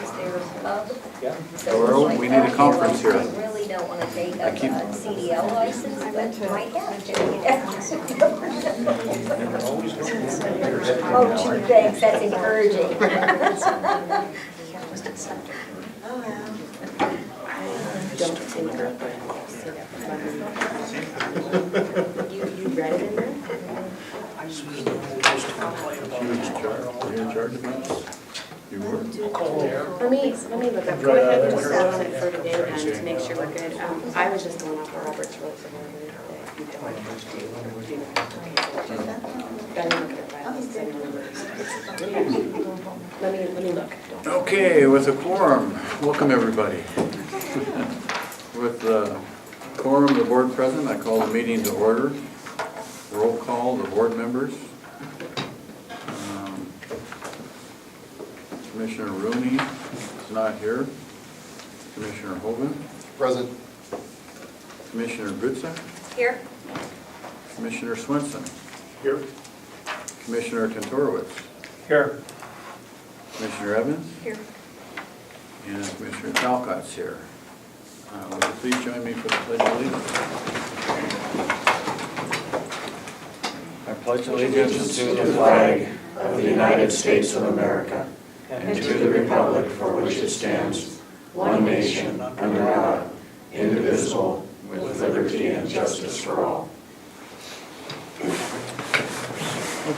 downstairs pub. Yeah. So Well, it's we like, need a conference here. I really don't want to take up a CDL license, but might have to. Oh, gee, thanks, that's encouraging. Don't tinker. You read it in there? You in charge of this? You were? Let me look up. Go ahead and just set on it for today then to make sure we're good. I was just going off of Robert's rules of order that you don't want to do. Let me look. Okay, with a quorum, welcome everybody. With the quorum, the board present, I call the meeting to order. Roll call, the board members. Commissioner Rooney is not here. Commissioner Hogan. Present. Commissioner Britza. Here. Commissioner Swenson. Here. Commissioner Kantorowicz. Here. Commissioner Evans. Here. And Commissioner Talcott's here. Would you please join me for the Pledge of Allegiance? I pledge allegiance to the flag of the United States of America and to the republic for which it stands, one nation, under God, indivisible, with liberty and justice for all.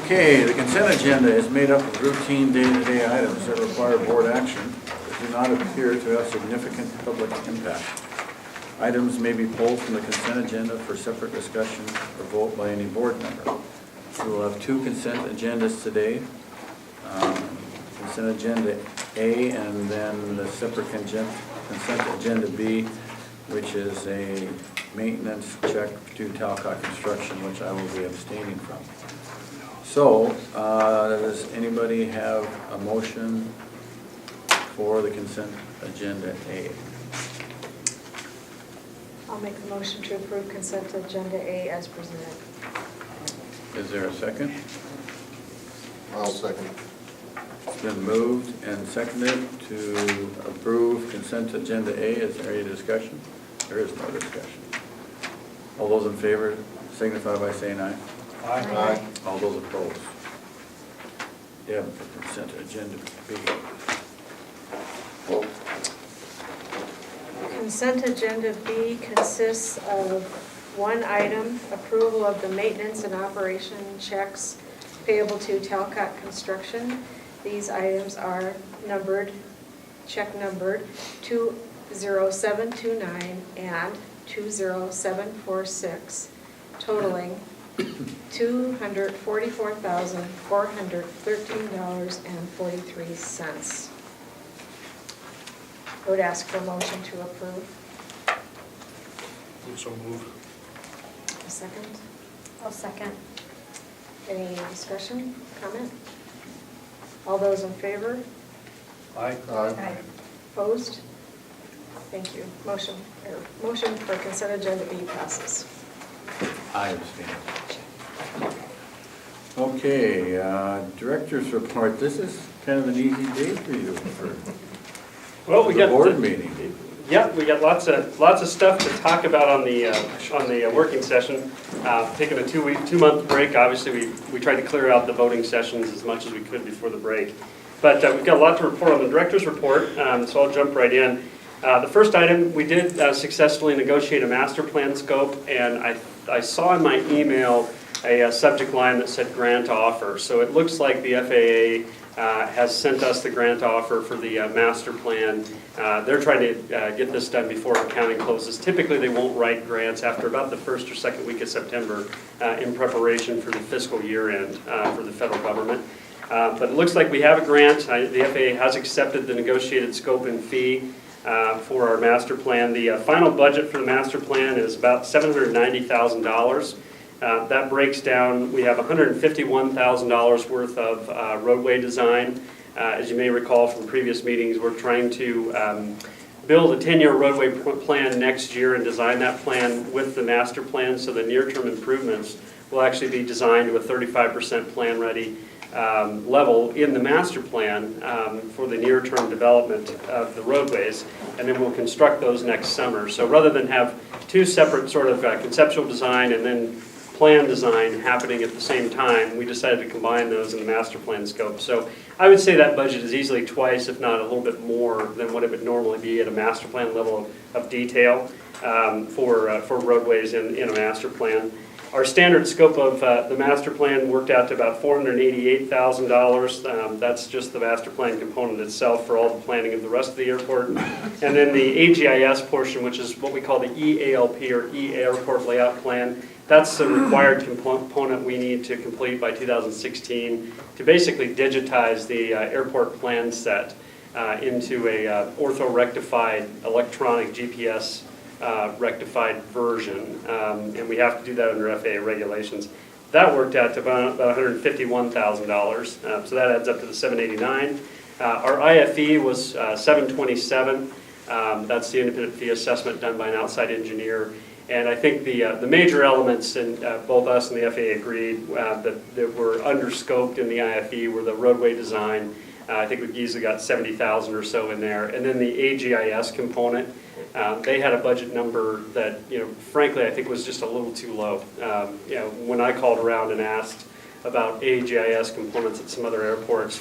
Okay, the consent agenda is made up of routine day-to-day items that require board action but do not appear to have significant public impact. Items may be pulled from the consent agenda for separate discussion or vote by any board member. We will have two consent agendas today. Consent agenda A and then the separate consent agenda B, which is a maintenance check to Talcott Construction, which I will be abstaining from. So, does anybody have a motion for the consent agenda A? I'll make the motion to approve consent agenda A as presented. Is there a second? I'll second. It's been moved and seconded to approve consent agenda A. Is there any discussion? There is no discussion. All those in favor signify by saying aye. Aye. All those opposed? Deb for consent agenda B. Consent agenda B consists of one item, approval of the maintenance and operation checks payable to Talcott Construction. These items are check numbered 20729 and 20746, totaling $244,413.43. I would ask for a motion to approve. So move. A second. I'll second. Any discussion, comment? All those in favor? Aye. Aye. Opposed? Thank you. Motion for consent agenda B passes. I abstain. Okay, director's report. This is kind of an easy day for you for Well, we the got board meeting. Yeah, we got lots of stuff to talk about on the working session. Taking a 2-month break. Obviously, we tried to clear out the voting sessions as much as we could before the break. But we've got a lot to report on the director's report, so I'll jump right in. The first item, we did successfully negotiate a master plan scope, and I saw in my email a subject line that said grant offer. So it looks like the FAA has sent us the grant offer for the master plan. They're trying to get this done before accounting closes. Typically, they won't write grants after about the first or second week of September in preparation for the fiscal year end for the federal government. But it looks like we have a grant. The FAA has accepted the negotiated scope and fee for our master plan. The final budget for the master plan is about $790,000. That breaks down, we have $151,000 worth of roadway design. As you may recall from previous meetings, we're trying to build a 10-year roadway plan next year and design that plan with the master plan, so the near-term improvements will actually be designed with 35% plan ready level in the master plan for the near-term development of the roadways, and then we'll construct those next summer. So rather than have two separate sort of conceptual design and then plan design happening at the same time, we decided to combine those in the master plan scope. So I would say that budget is easily twice, if not a little bit more, than what it would normally be at a master plan level of detail for roadways in a master plan. Our standard scope of the master plan worked out to about $488,000. That's just the master plan component itself for all the planning of the rest of the airport. And then the AGIS portion, which is what we call the EALP or E-Airport Layout Plan, that's the required component we need to complete by 2016 to basically digitize the airport plan set into a ortho-rectified electronic GPS rectified version, and we have to do that under FAA regulations. That worked out to about $151,000, so that adds up to the $789,000. Our IFE was $727,000. That's the independent fee assessment done by an outside engineer. And I think the major elements, and both us and the FAA agreed that were under-scoped in the IFE were the roadway design. I think we've easily got $70,000 or so in there. And then the AGIS component, they had a budget number that, frankly, I think was just a little too low. When I called around and asked about AGIS components at some other airports,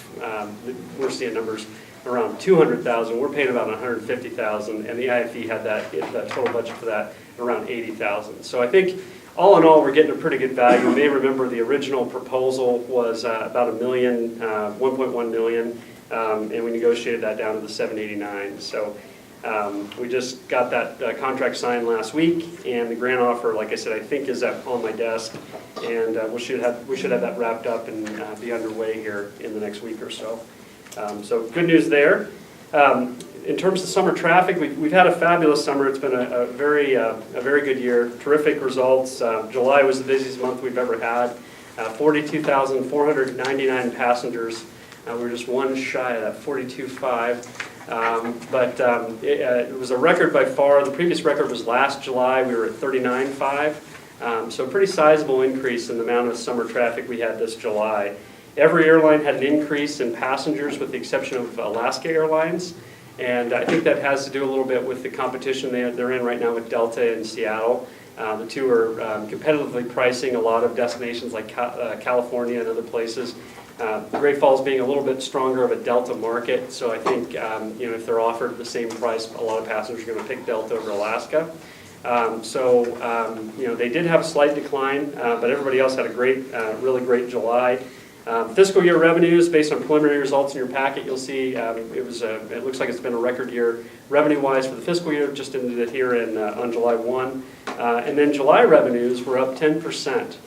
we're seeing numbers around $200,000. We're paying about $150,000, and the IFE had that total budget for that around $80,000. So I think all in all, we're getting a pretty good value. You may remember the original proposal was about $1.1 million, and we negotiated that down to the $789,000. So we just got that contract signed last week, and the grant offer, like I said, I think is on my desk, and we should have that wrapped up and be underway here in the next week or so. So good news there. In terms of summer traffic, we've had a fabulous summer. It's been a very good year. Terrific results. July was the busiest month we've ever had. 42,499 passengers. We were just one shy of that 42.5. But it was a record by far. The previous record was last July. We were at 39.5. So a pretty sizable increase in the amount of summer traffic we had this July. Every airline had an increase in passengers with the exception of Alaska Airlines. And I think that has to do a little bit with the competition they're in right now with Delta and Seattle. The two are competitively pricing a lot of destinations like California and other places. Great Falls being a little bit stronger of a Delta market, so I think if they're offered the same price, a lot of passengers are going to pick Delta over Alaska. They did have a slight decline, but everybody else had a really great July. Fiscal year revenues, based on preliminary results in your packet, you'll see it looks like it's been a record year revenue-wise for the fiscal year. Just ended it here on July 1. And then July revenues were up 10%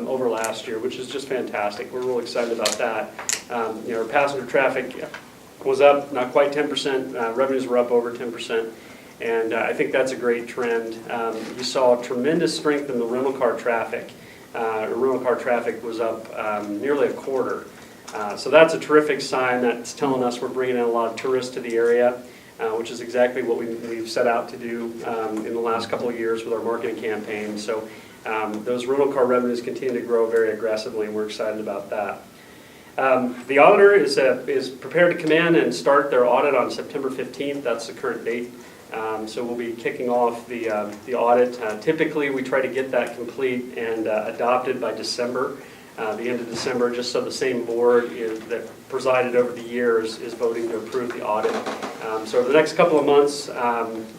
over last year, which is just fantastic. We're real excited about that. Our passenger traffic was up, not quite 10%. Revenues were up over 10%. And I think that's a great trend. You saw tremendous strength in the rental car traffic. Rental car traffic was up nearly a quarter. So that's a terrific sign. That's telling us we're bringing in a lot of tourists to the area, which is exactly what we've set out to do in the last couple of years with our marketing campaign. So those rental car revenues continue to grow very aggressively, and we're excited about that. The auditor is prepared to come in and start their audit on September 15th. That's the current date. So we'll be kicking off the audit. Typically, we try to get that complete and adopted by December, the end of December, just so the same board that presided over the years is voting to approve the audit. So over the next couple of months,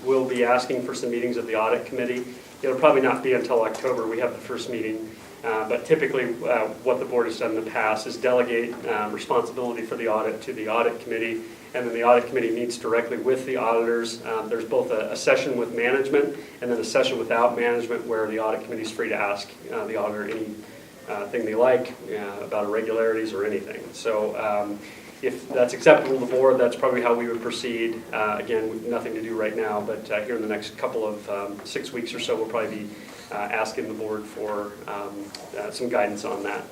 we'll be asking for some meetings of the audit committee. It'll probably not be until October we have the first meeting. But typically, what the board has done in the past is delegate responsibility for the audit to the audit committee, and then the audit committee meets directly with the auditors. There's both a session with management and then a session without management where the audit committee is free to ask the auditor anything they like about irregularities or anything. So if that's acceptable to the board, that's probably how we would proceed. Again, with nothing to do right now, but here in the next couple of 6 weeks or so, we'll probably be asking the board for some guidance on that.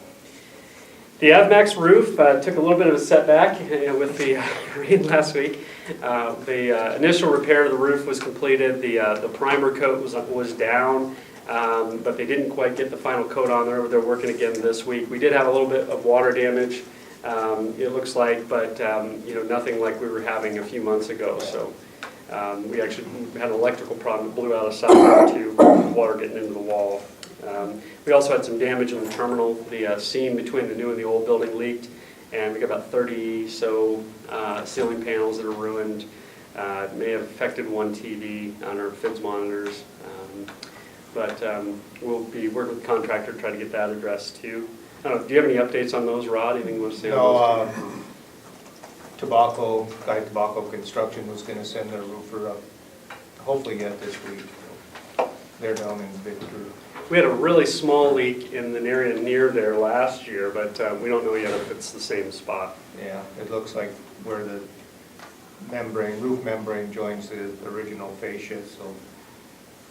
The AvMax roof took a little bit of a setback with the rain last week. The initial repair of the roof was completed. The primer coat was down, but they didn't quite get the final coat on there. They're working again this week. We did have a little bit of water damage it looks like, but nothing like we were having a few months ago. So we actually had an electrical problem that blew out a socket or two, water getting into the wall. We also had some damage in the terminal. The seam between the new and the old building leaked, and we got about 30 ceiling panels that are ruined. It may have affected one TV on our FIDS monitors, but we'll be working with the contractor to try to get that addressed too. Do you have any updates on those, Rod? Anything you want to say on those? Tobacco Construction was gonna send their roofer up, hopefully yet this week. They're down in Victor. We had a really small leak in an area near there last year, but we don't know yet if it's the same spot. Yeah, it looks like where the roof membrane joins the original fascia, so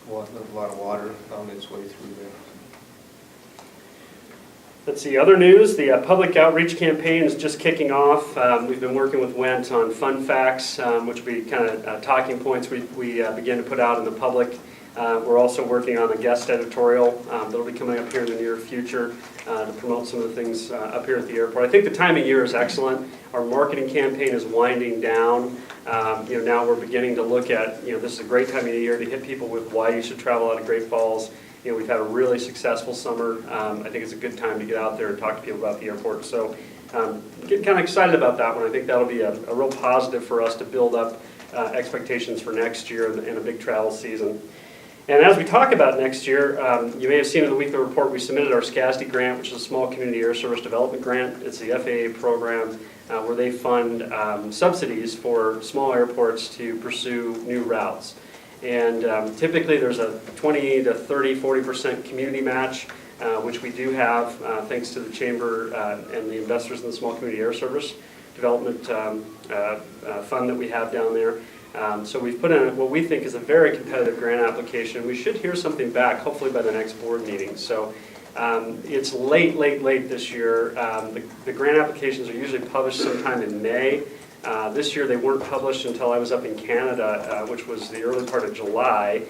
a lot of water found its way through there. Let's see, other news, the public outreach campaign is just kicking off. We've been working with Went on fun facts, which will be kind of talking points we begin to put out in the public. We're also working on a guest editorial that'll be coming up here in the near future to promote some of the things up here at the airport. I think the time of year is excellent. Our marketing campaign is winding down. Now we're beginning to look at, this is a great time of year to hit people with why you should travel out of Great Falls. We've had a really successful summer. I think it's a good time to get out there and talk to people about the airport. So getting kind of excited about that one. I think that'll be a real positive for us to build up expectations for next year and a big travel season. And as we talk about next year, you may have seen in the weekly report we submitted our SCASD grant, which is a Small Community Air Service Development Grant. It's the FAA program where they fund subsidies for small airports to pursue new routes. And typically there's a 20 to 30, 40% community match, which we do have thanks to the Chamber and the investors in the Small Community Air Service Development Fund that we have down there. So we've put in what we think is a very competitive grant application. We should hear something back, hopefully by the next board meeting. So it's late this year. The grant applications are usually published sometime in May. This year they weren't published until I was up in Canada, which was the early part of July.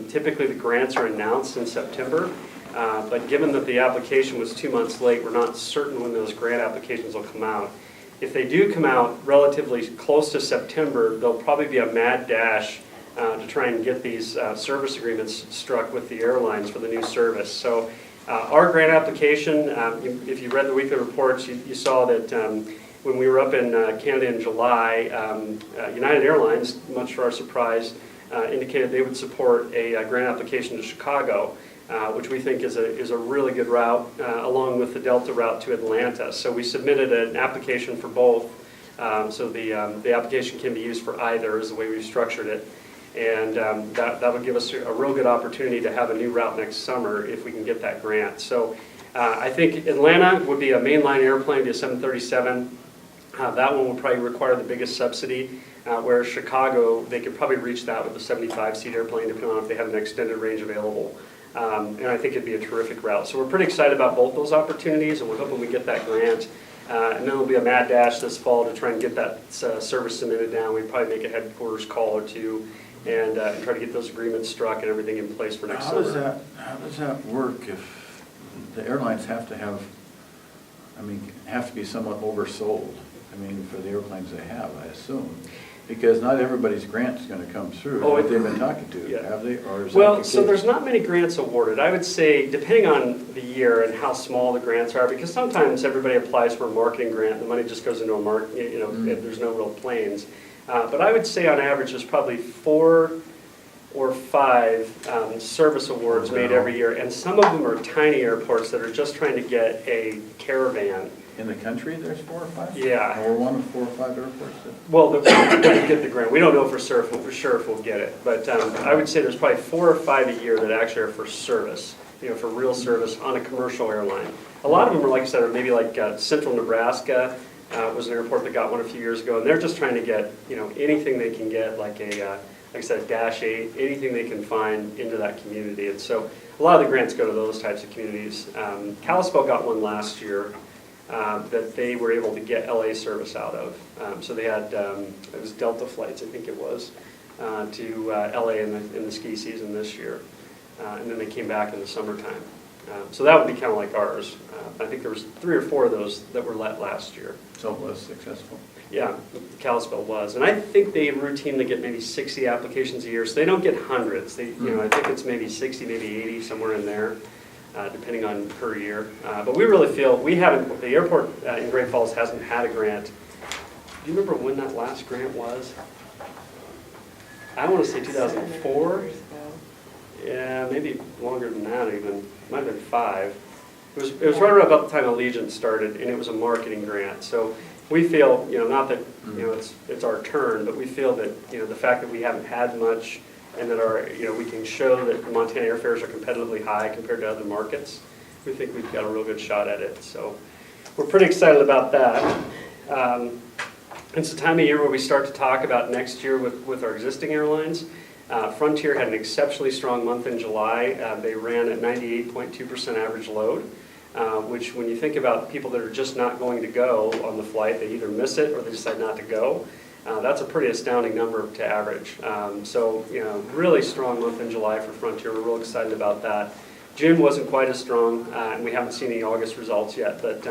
Typically the grants are announced in September, but given that the application was 2 months late, we're not certain when those grant applications will come out. If they do come out relatively close to September, there'll probably be a mad dash to try and get these service agreements struck with the airlines for the new service. So our grant application, if you read the weekly reports, you saw that when we were up in Canada in July, United Airlines, much to our surprise, indicated they would support a grant application to Chicago, which we think is a really good route, along with the Delta route to Atlanta. So we submitted an application for both, so the application can be used for either is the way we've structured it. And that would give us a real good opportunity to have a new route next summer if we can get that grant. So I think Atlanta would be a mainline airplane, be a 737. That one would probably require the biggest subsidy, whereas Chicago, they could probably reach that with a 75-seat airplane, depending on if they have an extended range available. And I think it'd be a terrific route. So we're pretty excited about both those opportunities, and we're hoping we get that grant. And then there'll be a mad dash this fall to try and get that service submitted down. We'd probably make a headquarters call or two and try to get those agreements struck and everything in place for next summer. How does that work if the airlines have to be somewhat oversold? For the airplanes they have, I assume. Because not everybody's grant's going to come through. Oh, What they've been talking to, yeah. have they? Or is Well, that the so case? there's not many grants awarded. I would say, depending on the year and how small the grants are, because sometimes everybody applies for a marketing grant, the money just goes into a market, if there's no real planes. But I would say on average there's probably 4 or 5 service awards made every year, and some of them are tiny airports that are just trying to get a caravan. In the country, there's 4 or 5? Yeah. Or one of 4 or 5 airports? Well, when we get the grant, we don't know for sure if we'll get it, but I would say there's probably 4 or 5 a year that actually are for service, for real service on a commercial airline. A lot of them are, like I said, are maybe like Central Nebraska was an airport that got one a few years ago, and they're just trying to get anything they can get, like I said, Dash 8, anything they can find into that community. And so a lot of the grants go to those types of communities. Kalispell got one last year. That they were able to get LA service out of. So they had, it was Delta flights, I think it was, to LA in the ski season this year. And then they came back in the summertime. So that would be kind of like ours. I think there was 3 or 4 of those that were let last year. So it was successful. Yeah, Kalispell was, and I think they routinely get maybe 60 applications a year, so they don't get hundreds. They, I think it's maybe 60, maybe 80, somewhere in there, depending on per year. But we really feel, the airport in Great Falls hasn't had a grant. Do you remember when that last grant was? I want to say 2004. Yeah, maybe longer than that even. Might have been 5. It was right around about the time Allegiant started, and it was a marketing grant. So we feel, not that it's our turn, but we feel that the fact that we haven't had much, and that we can show that Montana airfares are competitively high compared to other markets, we think we've got a real good shot at it. So we're pretty excited about that. It's the time of year where we start to talk about next year with our existing airlines. Frontier had an exceptionally strong month in July. They ran at 98.2% average load, which when you think about people that are just not going to go on the flight, they either miss it or they decide not to go. That's a pretty astounding number to average. So, really strong month in July for Frontier. We're real excited about that. June wasn't quite as strong, and we haven't seen any August results yet, but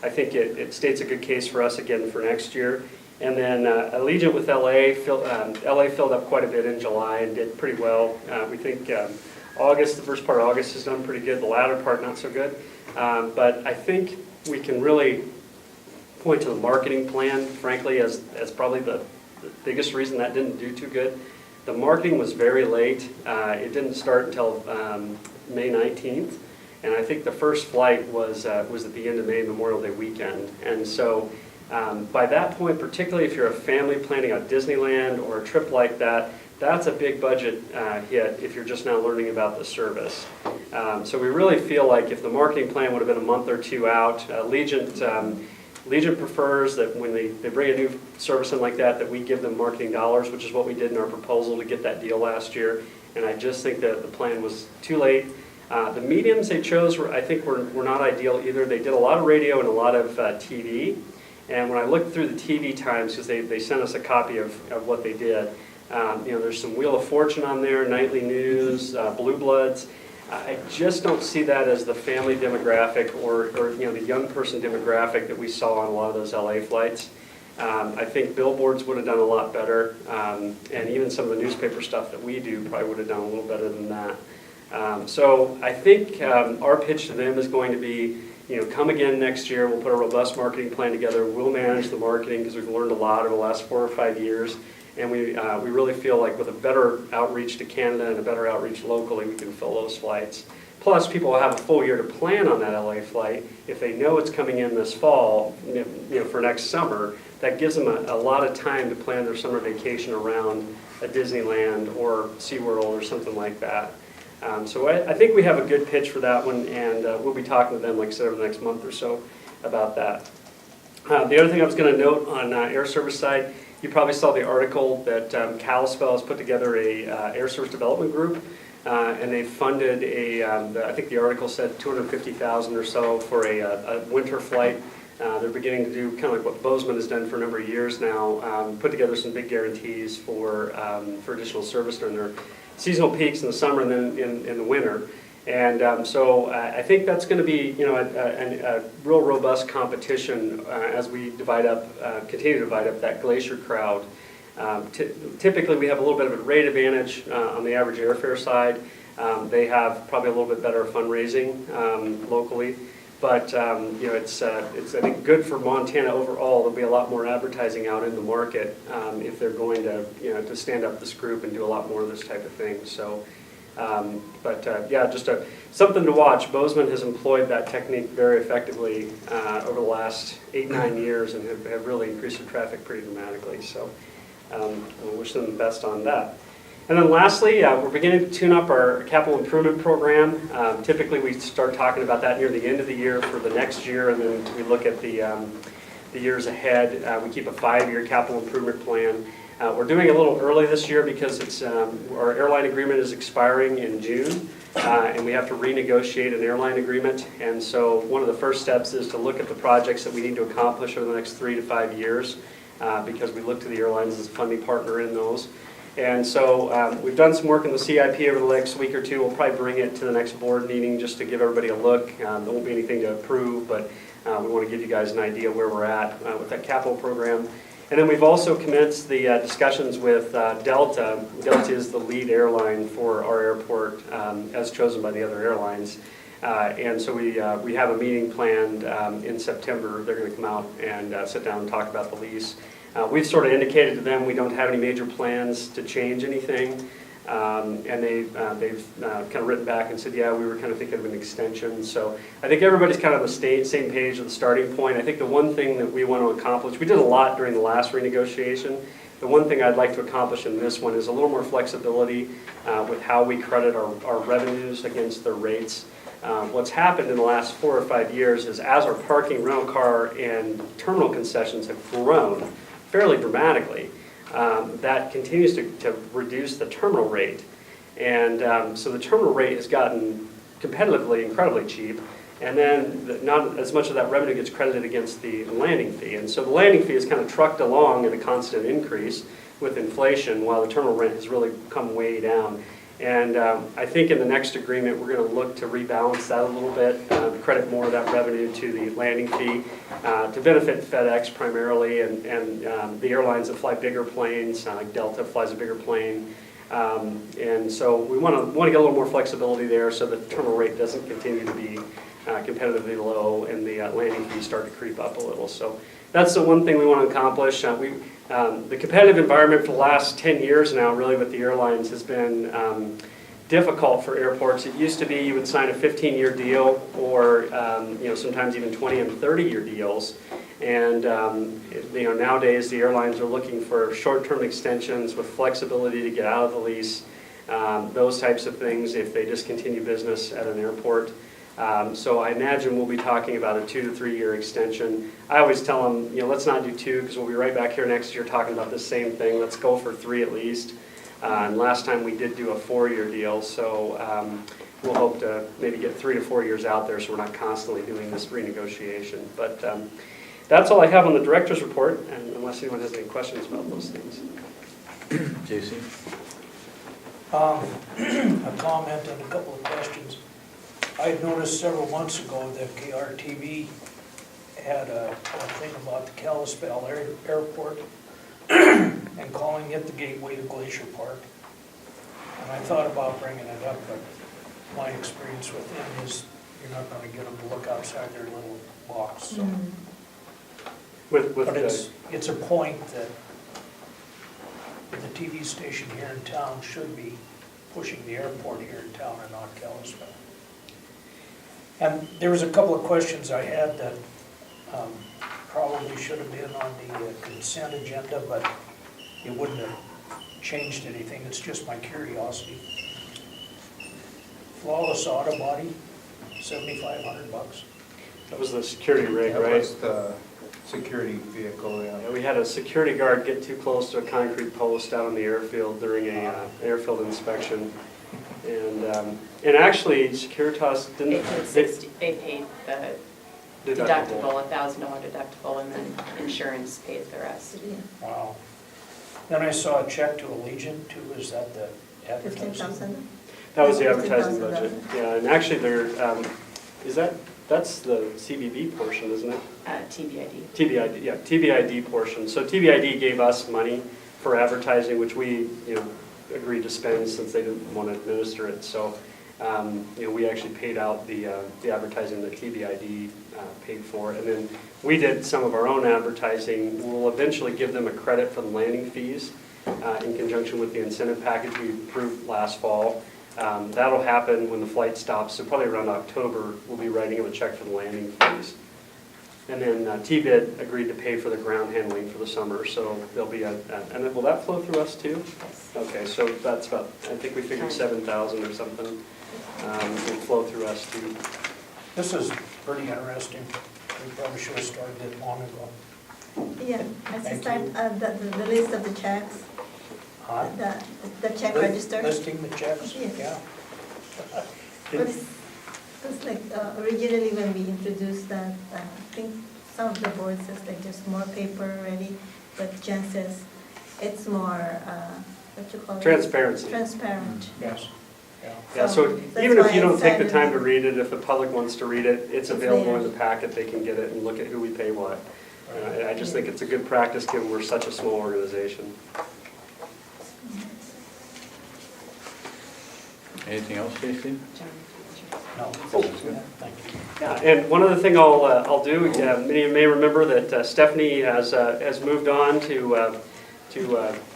I think it states a good case for us again for next year. And then Allegiant with LA filled up quite a bit in July and did pretty well. We think August, the first part of August has done pretty good, the latter part not so good. But I think we can really point to the marketing plan, frankly, as probably the biggest reason that didn't do too good. The marketing was very late. It didn't start until May 19th. And I think the first flight was at the end of May, Memorial Day weekend. And so by that point, particularly if you're a family planning on Disneyland or a trip like that, that's a big budget hit if you're just now learning about the service. So we really feel like if the marketing plan would have been a month or 2 out, Allegiant prefers that when they bring a new service in like that we give them marketing dollars, which is what we did in our proposal to get that deal last year. And I just think that the plan was too late. The mediums they chose, I think, were not ideal either. They did a lot of radio and a lot of TV. And when I looked through the TV times, because they sent us a copy of what they did, there's some Wheel of Fortune on there, Nightly News, Blue Bloods. I just don't see that as the family demographic or the young person demographic that we saw on a lot of those LA flights. I think billboards would have done a lot better, and even some of the newspaper stuff that we do probably would have done a little better than that. So I think our pitch to them is going to be, come again next year, we'll put a robust marketing plan together, we'll manage the marketing because we've learned a lot over the last 4 or 5 years, and we really feel like with a better outreach to Canada and a better outreach locally, we can fill those flights. Plus, people will have a full year to plan on that LA flight. If they know it's coming in this fall, for next summer, that gives them a lot of time to plan their summer vacation around a Disneyland or SeaWorld or something like that. So I think we have a good pitch for that one, and we'll be talking to them, like I said, over the next month or so about that. The other thing I was going to note on air service side, you probably saw the article that Kalispell has put together a air service development group, and they funded I think the article said $250,000 or so for a winter flight. They're beginning to do kind of like what Bozeman has done for a number of years now, put together some big guarantees for additional service during their seasonal peaks in the summer and then in the winter. And so I think that's going to be a real robust competition as we continue to divide up that glacier crowd. Typically we have a little bit of a rate advantage on the average airfare side. They have probably a little bit better fundraising locally. But it's I think good for Montana overall. There'll be a lot more advertising out in the market if they're going to stand up this group and do a lot more of this type of thing. So, just something to watch. Bozeman has employed that technique very effectively over the last 8-9 years and have really increased their traffic pretty dramatically. So, I wish them the best on that. And then lastly, we're beginning to tune up our capital improvement program. Typically we start talking about that near the end of the year for the next year, and then we look at the years ahead. We keep a 5-year capital improvement plan. We're doing it a little early this year because our airline agreement is expiring in June, and we have to renegotiate an airline agreement. And so one of the first steps is to look at the projects that we need to accomplish over the next 3 to 5 years, because we look to the airlines as a funding partner in those. And so we've done some work in the CIP over the next week or two. We'll probably bring it to the next board meeting just to give everybody a look. There won't be anything to approve, but we want to give you guys an idea where we're at with that capital program. And then we've also commenced the discussions with Delta. Delta is the lead airline for our airport as chosen by the other airlines. And so we have a meeting planned in September. They're going to come out and sit down and talk about the lease. We've sort of indicated to them we don't have any major plans to change anything. And they've kind of written back and said, yeah, we were kind of thinking of an extension. So I think everybody's kind of on the same page of the starting point. I think the one thing that we want to accomplish, we did a lot during the last renegotiation. The one thing I'd like to accomplish in this one is a little more flexibility with how we credit our revenues against their rates. What's happened in the last 4 or 5 years is as our parking, rental car, and terminal concessions have grown fairly dramatically, that continues to reduce the terminal rate. And so the terminal rate has gotten competitively incredibly cheap, and then not as much of that revenue gets credited against the landing fee. And so the landing fee is kind of trucked along at a constant increase with inflation, while the terminal rent has really come way down. And I think in the next agreement, we're going to look to rebalance that a little bit, credit more of that revenue to the landing fee to benefit FedEx primarily and the airlines that fly bigger planes, like Delta flies a bigger plane. And so we want to get a little more flexibility there so the terminal rate doesn't continue to be competitively low and the landing fees start to creep up a little. So that's the one thing we want to accomplish. The competitive environment for the last 10 years now, really with the airlines, has been difficult for airports. It used to be you would sign a 15-year deal or sometimes even 20 and 30-year deals. And nowadays the airlines are looking for short-term extensions with flexibility to get out of the lease, those types of things if they discontinue business at an airport. So I imagine we'll be talking about a 2 to 3 year extension. I always tell them, let's not do 2 because we'll be right back here next year talking about the same thing. Let's go for 3 at least. And last time we did do a 4-year deal, so we'll hope to maybe get 3 to 4 years out there so we're not constantly doing this renegotiation. But that's all I have on the director's report, and unless anyone has any questions about those things. JC? A comment and a couple of questions. I had noticed several months ago that KRTV had a thing about the Kalispell Airport and calling it the gateway to Glacier Park. And I thought about bringing it up, but my experience with them is you're not going to get them to look outside their little box. So. But it's a point that the TV station here in town should be pushing the airport here in town and not Kalispell. And there was a couple of questions I had that probably should have been on the consent agenda, but it wouldn't have changed anything. It's just my curiosity. Flawless auto body, $7,500. That was the security rig, right? That was the security vehicle, yeah. Yeah, we had a security guard get too close to a concrete post out on the airfield during a airfield inspection. And actually, Securitas didn't... They paid the deductible, $1,000 deductible, and then insurance paid the rest. Wow. Then I saw a check to Allegiant too. Is that the advertising? 15,000? That was the advertising $15,000. budget. Yeah, and actually that's the CBB portion, isn't it? TBID. TBID, yeah, TBID portion. So TBID gave us money for advertising, which we, agreed to spend since they didn't want to administer it. So, we actually paid out the advertising that TBID paid for. And then we did some of our own advertising. We'll eventually give them a credit for the landing fees in conjunction with the incentive package we approved last fall. That'll happen when the flight stops. So probably around October, we'll be writing them a check for the landing fees. And then TBID agreed to pay for the ground handling for the summer, so there'll be and then will that flow through us too? Yes. Okay, so that's about, I think we figured 7,000 or something will flow through us too. This is pretty interesting. We probably should have started it long ago. Yeah, at Thank this time, the list of the checks, Huh? the check register. Listing the checks? Yes. Yeah. But it's like originally when we introduced that, I think some of the boards says like there's more paper already, but Jen says it's more, what you call it? Transparency. Transparent. Yes. Yeah. Yeah, so That's even if why you don't it's take the time to added. read it, if the public wants to read it, it's It's available in there. the packet, they can get it and look at who we pay what. I just think it's a good practice given we're such a small organization. Anything else, Stacy? No. Oh. Thank you. Yeah, and one other thing I'll do, many of you may remember that Stephanie has moved on to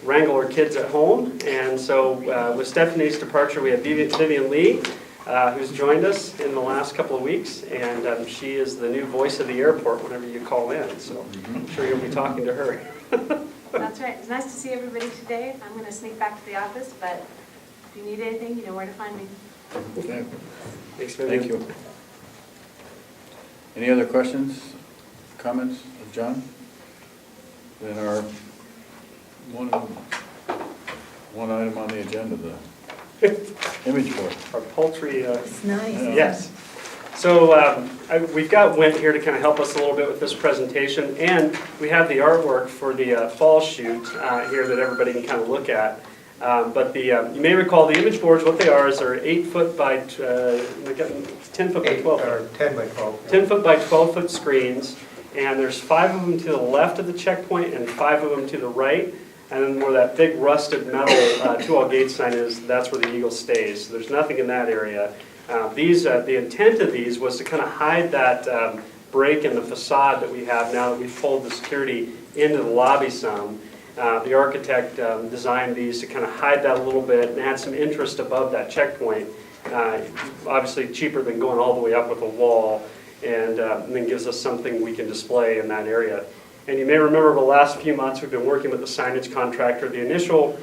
wrangle her kids at home. And so with Stephanie's departure, we have Vivian Lee, who's joined us in the last couple of weeks. And she is the new voice of the airport whenever you call in. So I'm sure you'll be talking to her. That's right. It's nice to see everybody today. I'm going to sneak back to the office, but if you need anything, you know where to find me. Okay. Thanks, Vivian. Thank you. Any other questions, comments of John? Then our one item on the agenda, the image board. Our poultry. It's nice. Yeah. Yes. So we've got Went here to kind of help us a little bit with this presentation, and we have the artwork for the fall shoot here that everybody can kind of look at. But you may recall the image boards, what they are is they're 8 foot by, 10 foot by 12 foot. Or 10 by 12. 10 foot by 12 foot screens, and there's 5 of them to the left of the checkpoint and 5 of them to the right. And then where that big rusted metal 2-all gate sign is, that's where the eagle stays. So there's nothing in that area. The intent of these was to kind of hide that break in the facade that we have now that we've pulled the security into the lobby some. The architect designed these to kind of hide that a little bit and add some interest above that checkpoint. Obviously cheaper than going all the way up with a wall, and then gives us something we can display in that area. And you may remember the last few months we've been working with the signage contractor. The initial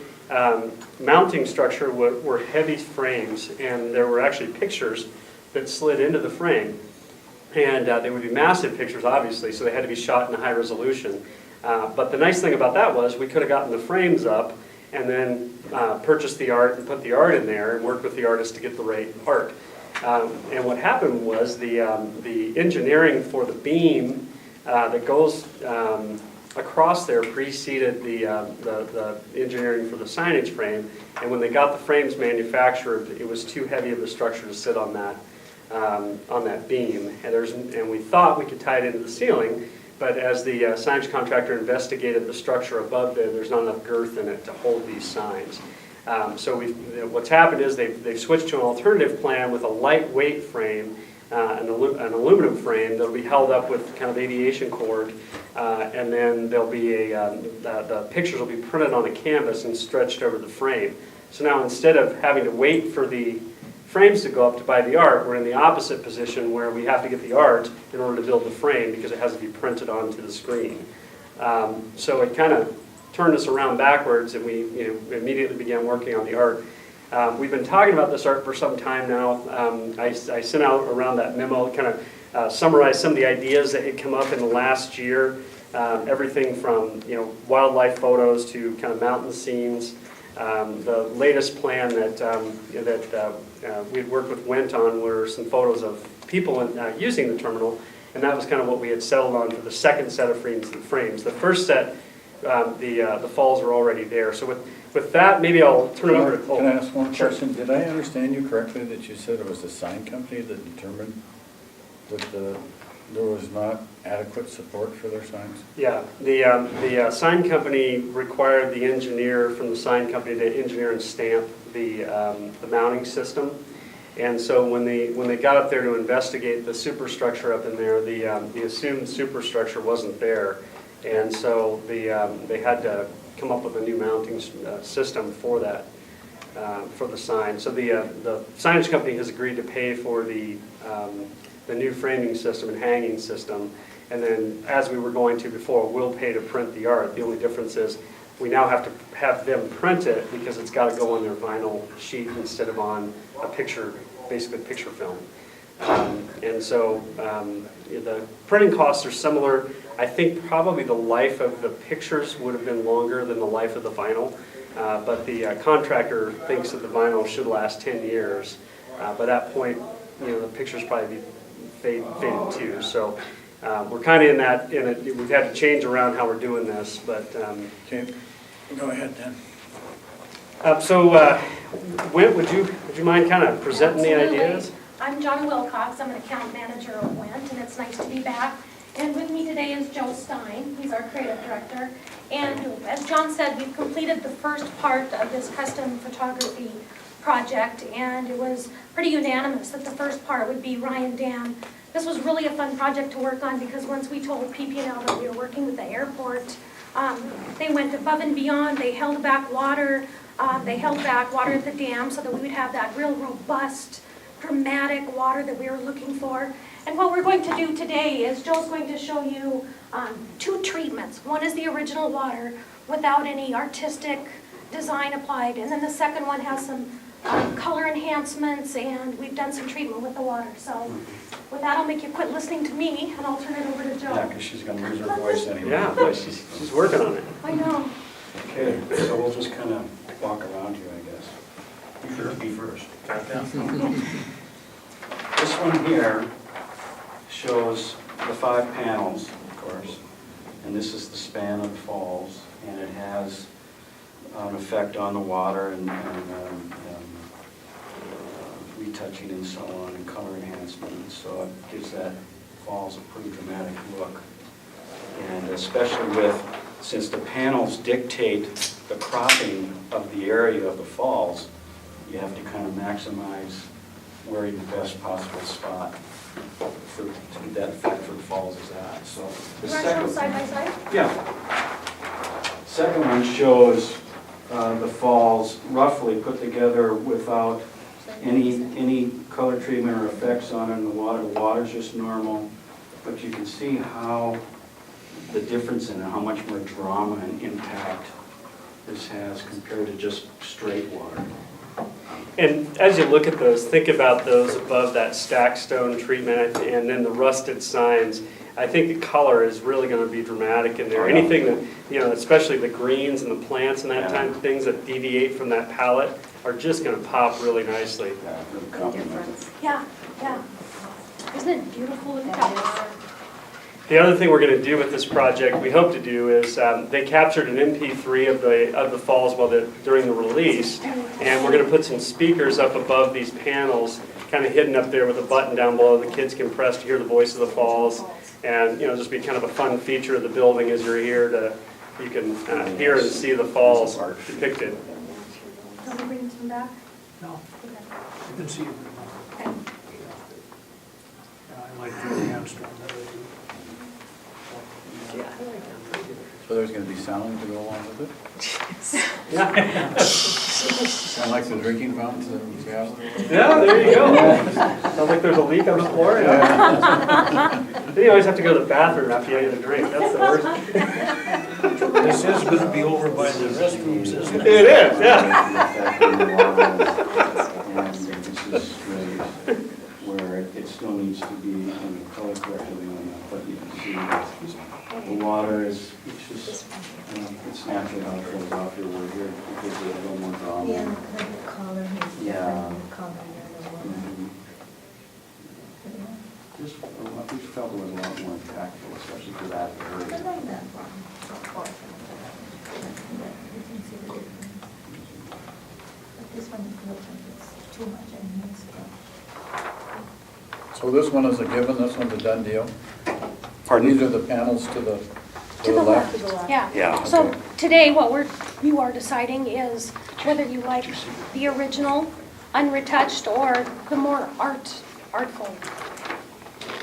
mounting structure were heavy frames, and there were actually pictures that slid into the frame. And they would be massive pictures, obviously, so they had to be shot in high resolution. But the nice thing about that was we could have gotten the frames up and then purchased the art and put the art in there and worked with the artist to get the right art. And what happened was the engineering for the beam that goes across there preceded the engineering for the signage frame. And when they got the frames manufactured, it was too heavy of a structure to sit on that beam. And we thought we could tie it into the ceiling. But as the signage contractor investigated the structure above there's not enough girth in it to hold these signs. So what's happened is they've switched to an alternative plan with a lightweight frame, an aluminum frame that'll be held up with kind of aviation cord, and then there'll be the pictures will be printed on a canvas and stretched over the frame. So now instead of having to wait for the frames to go up to buy the art, we're in the opposite position where we have to get the art in order to build the frame because it has to be printed onto the screen. So it kind of turned us around backwards, and we immediately began working on the art. We've been talking about this art for some time now. I sent out around that memo, kind of summarized some of the ideas that had come up in the last year. Everything from wildlife photos to kind of mountain scenes. The latest plan that we had worked with Went on were some photos of people using the terminal, and that was kind of what we had settled on for the second set of frames. The first set, the falls were already there. So with that, maybe I'll turn it over to... Can I ask one Sure. question? Did I understand you correctly that you said it was the sign company that determined that there was not adequate support for their signs? Yeah, the sign company required the engineer from the sign company to engineer and stamp the mounting system. And so when they got up there to investigate the superstructure up in there, the assumed superstructure wasn't there. And so they had to come up with a new mounting system for that, for the sign. So the signage company has agreed to pay for the new framing system and hanging system. And then, as we were going to before, we'll pay to print the art. The only difference is we now have to have them print it because it's got to go on their vinyl sheet instead of on a picture, basically picture film. And so the printing costs are similar. I think probably the life of the pictures would have been longer than the life of the vinyl. But the contractor thinks that the vinyl should last 10 years. By that point, the pictures probably be faded too. So we're kind of in it. We've had to change around how we're doing this, but Okay. Go ahead, Dan. Went, would you mind kind of presenting the Absolutely. ideas? I'm John Wilcox, I'm an account manager at Went, and it's nice to be back. And with me today is Joe Stein, he's our creative director. And as John said, we've completed the first part of this custom photography project, and it was pretty unanimous that the first part would be Ryan Dam. This was really a fun project to work on because once we told PP&L that we were working with the airport, they went above and beyond. They held back water. At the dam so that we would have that real robust, dramatic water that we were looking for. And what we're going to do today is Joe's going to show you 2 treatments. One is the original water without any artistic design applied, and then the second one has some color enhancements, and we've done some treatment with the water. So with that, I'll make you quit listening to me, and I'll turn it over to Joe. Yeah, because she's going to lose her voice anyway. Yeah, boy, she's working on it. I know. Okay, so we'll just kind of walk around here, I guess. You should be first. This one here shows the 5 panels, of course, and this is the span of the falls, and it has an effect on the water and retouching and so on, and color enhancement, and so it gives that falls a pretty dramatic look. And especially since the panels dictate the cropping of the area of the falls, you have to kind of maximize where your best possible spot for that effect for the falls is at. So the You want to show them side by side? yeah. Second one shows the falls roughly put together without any color treatment or effects on it in the water. The water's just normal, but you can see how the difference in it, how much more drama and impact this has compared to just straight water. And as you look at those, think about those above that stacked stone treatment and then the rusted signs. I think the color is really going to be dramatic in there. Oh, yeah. Anything that, especially the greens and the plants and that Yeah. type of things that deviate from that palette are just going to pop really nicely. Yeah, really complement it. Yeah. Isn't it beautiful? Look at that. The other thing we're going to do with this project, we hope to do, is they captured an MP3 of the falls during the release, and we're going to put some speakers up above these panels, kind of hidden up there with a button down below the kids can press to hear the voice of the falls, and just be kind of a fun feature of the building as you're here you can hear and see the falls depicted. Do you want to bring some back? No, Okay. you can see it. Okay. Yeah, I like the enhanced one that I do. So there's going to be sound to go along with it? Yeah, Kind of like the drinking fountains that we have? yeah, there you go. Sounds like there's a leak on the floor. Yeah. Then you always have to go to the bathroom after you get a drink. That's the worst. This is going to be over by the restrooms, isn't it? It is, yeah. And this is straight, where it still needs to be color correctly on that, but you can see the water is, it's just, it's natural how it flows off your wood here, because there's a little more drama. Yeah, like the color is Yeah. different, the color of the water. Mhm. We felt it was a lot more impactful, especially for that I area. like that one. You can see the difference. But this one looks like it's too much enhanced. So this one is a given, this one's a done deal? Pardon? These are the panels to the left. left? Yeah. Yeah. So Okay. today, you are deciding is whether you like the original, unretouched, or the more artful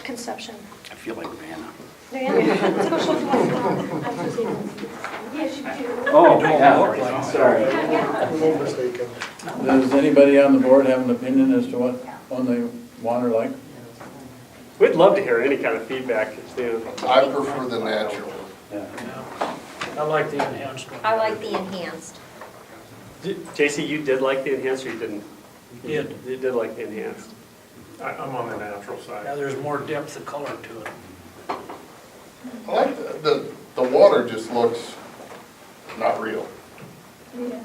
conception. I feel like Vanna. Diana, let's go show you. Yes, you do. Oh, yeah, sorry. Does anybody on the board have an opinion as to what one they want or like? We'd love to hear any kind of feedback. I prefer the natural. Yeah. I like the enhanced one. I like the enhanced. JC, you did like the enhanced, or you didn't? Did. You did like the enhanced. I'm on the natural side. Yeah, there's more depth of color to it. I like the water just looks not real. Yeah.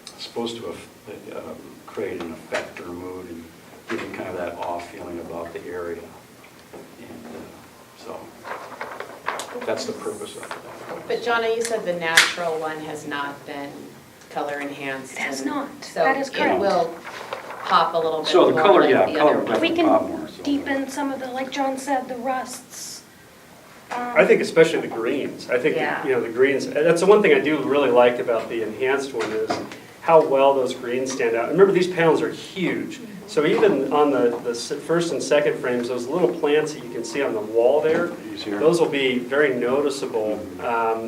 It's supposed to create an effect or mood and give you kind of that awe feeling about the area. And so, That's the purpose of it. But Jonna, you said the natural one has not been color enhanced. It has and not. That is So correct. it will pop a little bit So more the color, like yeah, the color other one. We definitely pop more. can so. deepen some of the, like John said, the rusts. I think especially the greens. I think, Yeah. you know, the greens, that's the one thing I do really like about the enhanced one is how well those greens stand out. And remember, these panels are huge. So even on the first and second frames, those little plants that you can see on the wall there, Easier. those will be very noticeable,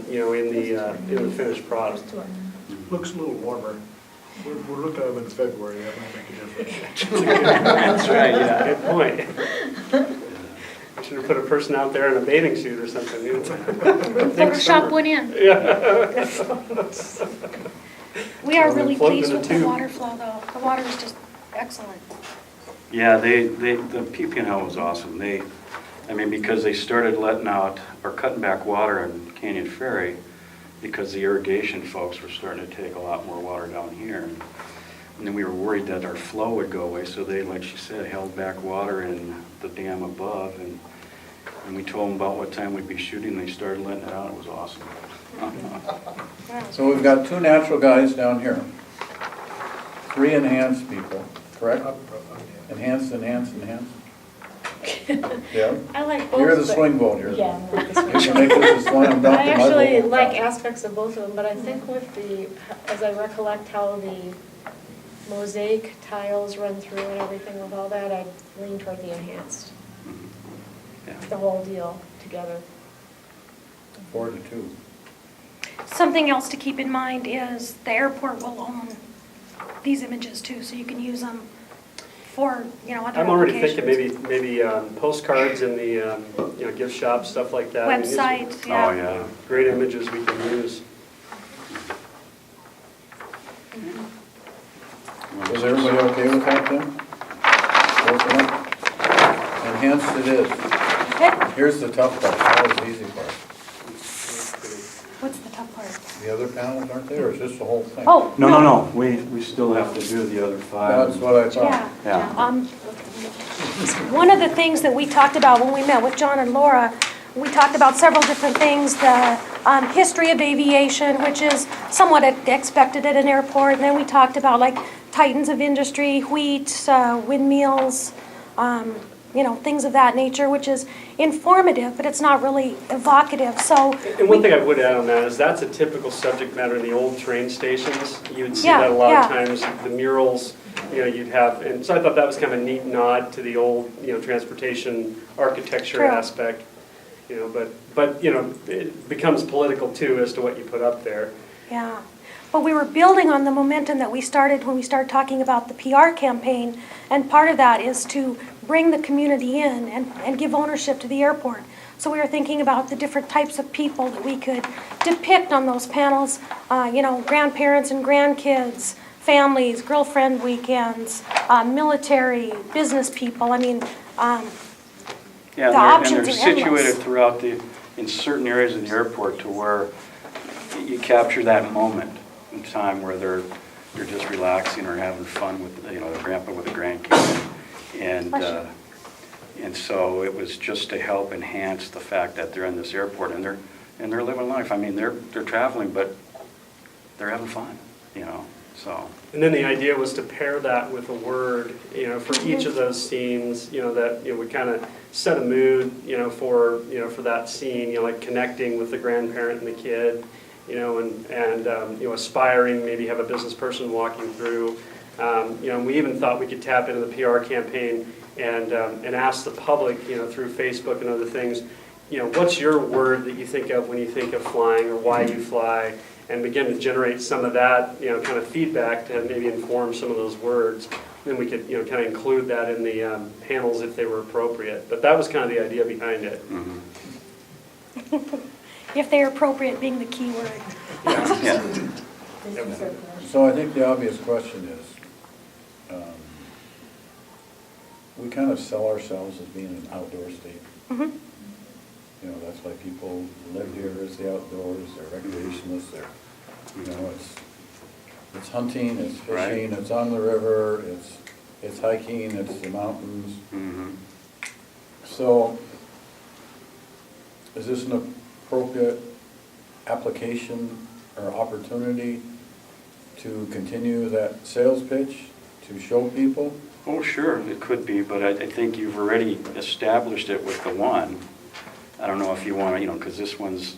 you know, in the finished product. Looks a little warmer. We're looking at them in February, that might make a difference. That's right, yeah, good point. I should have put a person out there in a bathing suit or something. You know. Photoshop one in. Yeah. We are Or really float in pleased a with the tube. water flow though. The water is just excellent. Yeah, the PP&L was awesome. I mean, because they started letting out, or cutting back water in Canyon Ferry, because the irrigation folks were starting to take a lot more water down here. And then we were worried that our flow would go away, so they, like she said, held back water in the dam above, and we told them about what time we'd be shooting, they started letting it out. It was awesome. So we've got 2 natural guys down here. 3 enhanced people, correct? Enhanced, enhanced, enhanced? Yeah? I like both. You're the but- swing vote here. Yeah. I'm like the You swing can make this a slam dunk. I and actually vote like counts. aspects of both of them, but I think with as I recollect how the mosaic tiles run through and everything with all that, I lean toward the enhanced, Yeah. the whole deal together. 4-2. Something else to keep in mind is the airport will own these images too, so you can use them for, you know, other I'm already applications. thinking maybe postcards in the, you know, gift shops, stuff like that. I mean, these are, Website, yeah. Oh, yeah. Great images we can use. Is everybody okay with that then? Open up. Enhanced it is. Okay. Here's the tough part, that was the easy part. What's the tough part? The other panels aren't there, it's just the whole thing? Oh, No, we still have to do the other 5. That's what I thought. Yeah. Yeah. One of the things that we talked about when we met with John and Laura, we talked about several different things, the history of aviation, which is somewhat expected at an airport, and then we talked about like titans of industry, wheat, windmills, you know, things of that nature, which is informative, but it's not really evocative, so. And one thing I would add on that is that's a typical subject matter in the old train stations. You would see Yeah, that a lot of yeah. times, the murals, you know, you'd have, and so I thought that was kind of a neat nod to the old, you know, transportation architecture True. aspect. You know, but, you know, it becomes political too as to what you put up there. Yeah, but we were building on the momentum that we started when we started talking about the PR campaign, and part of that is to bring the community in and give ownership to the airport. So we were thinking about the different types of people that we could depict on those panels, you know, grandparents and grandkids, families, girlfriend weekends, military, business people. I mean, Yeah, The and options they're are endless. situated throughout in certain areas of the airport to where you capture that moment in time where they're just relaxing or having fun with, you know, the grandpa with the grandkids. And so it was just to help enhance the fact that they're in this airport and they're living life. I mean, they're traveling, but they're having fun, you know, so. And then the idea was to pair that with a word, you know, for each of those scenes, you know, that, you know, would kind of set a mood, you know, for that scene, you know, like connecting with the grandparent and the kid, you know, and you know, aspiring, maybe have a business person walking through. You know, and we even thought we could tap into the PR campaign and ask the public, you know, through Facebook and other things, you know, what's your word that you think of when you think of flying or why you fly? And begin to generate some of that, you know, kind of feedback to maybe inform some of those words. Then we could, you know, kind of include that in the panels if they were appropriate. But that was kind of the idea behind it. Mm-hmm. if they're appropriate being the key word. Yeah. So I think the obvious question is, we kind of sell ourselves as being an outdoor state. Mhm. You know, that's why people live here, is the outdoors, they're recreationists, they're, you know, it's hunting, it's fishing, Right. it's on the river, it's hiking, it's the mountains. Mm-hmm. So, is this an appropriate application or opportunity to continue that sales pitch, to show people? Oh, sure, it could be, but I think you've already established it with the one. I don't know if you want to, because this one's,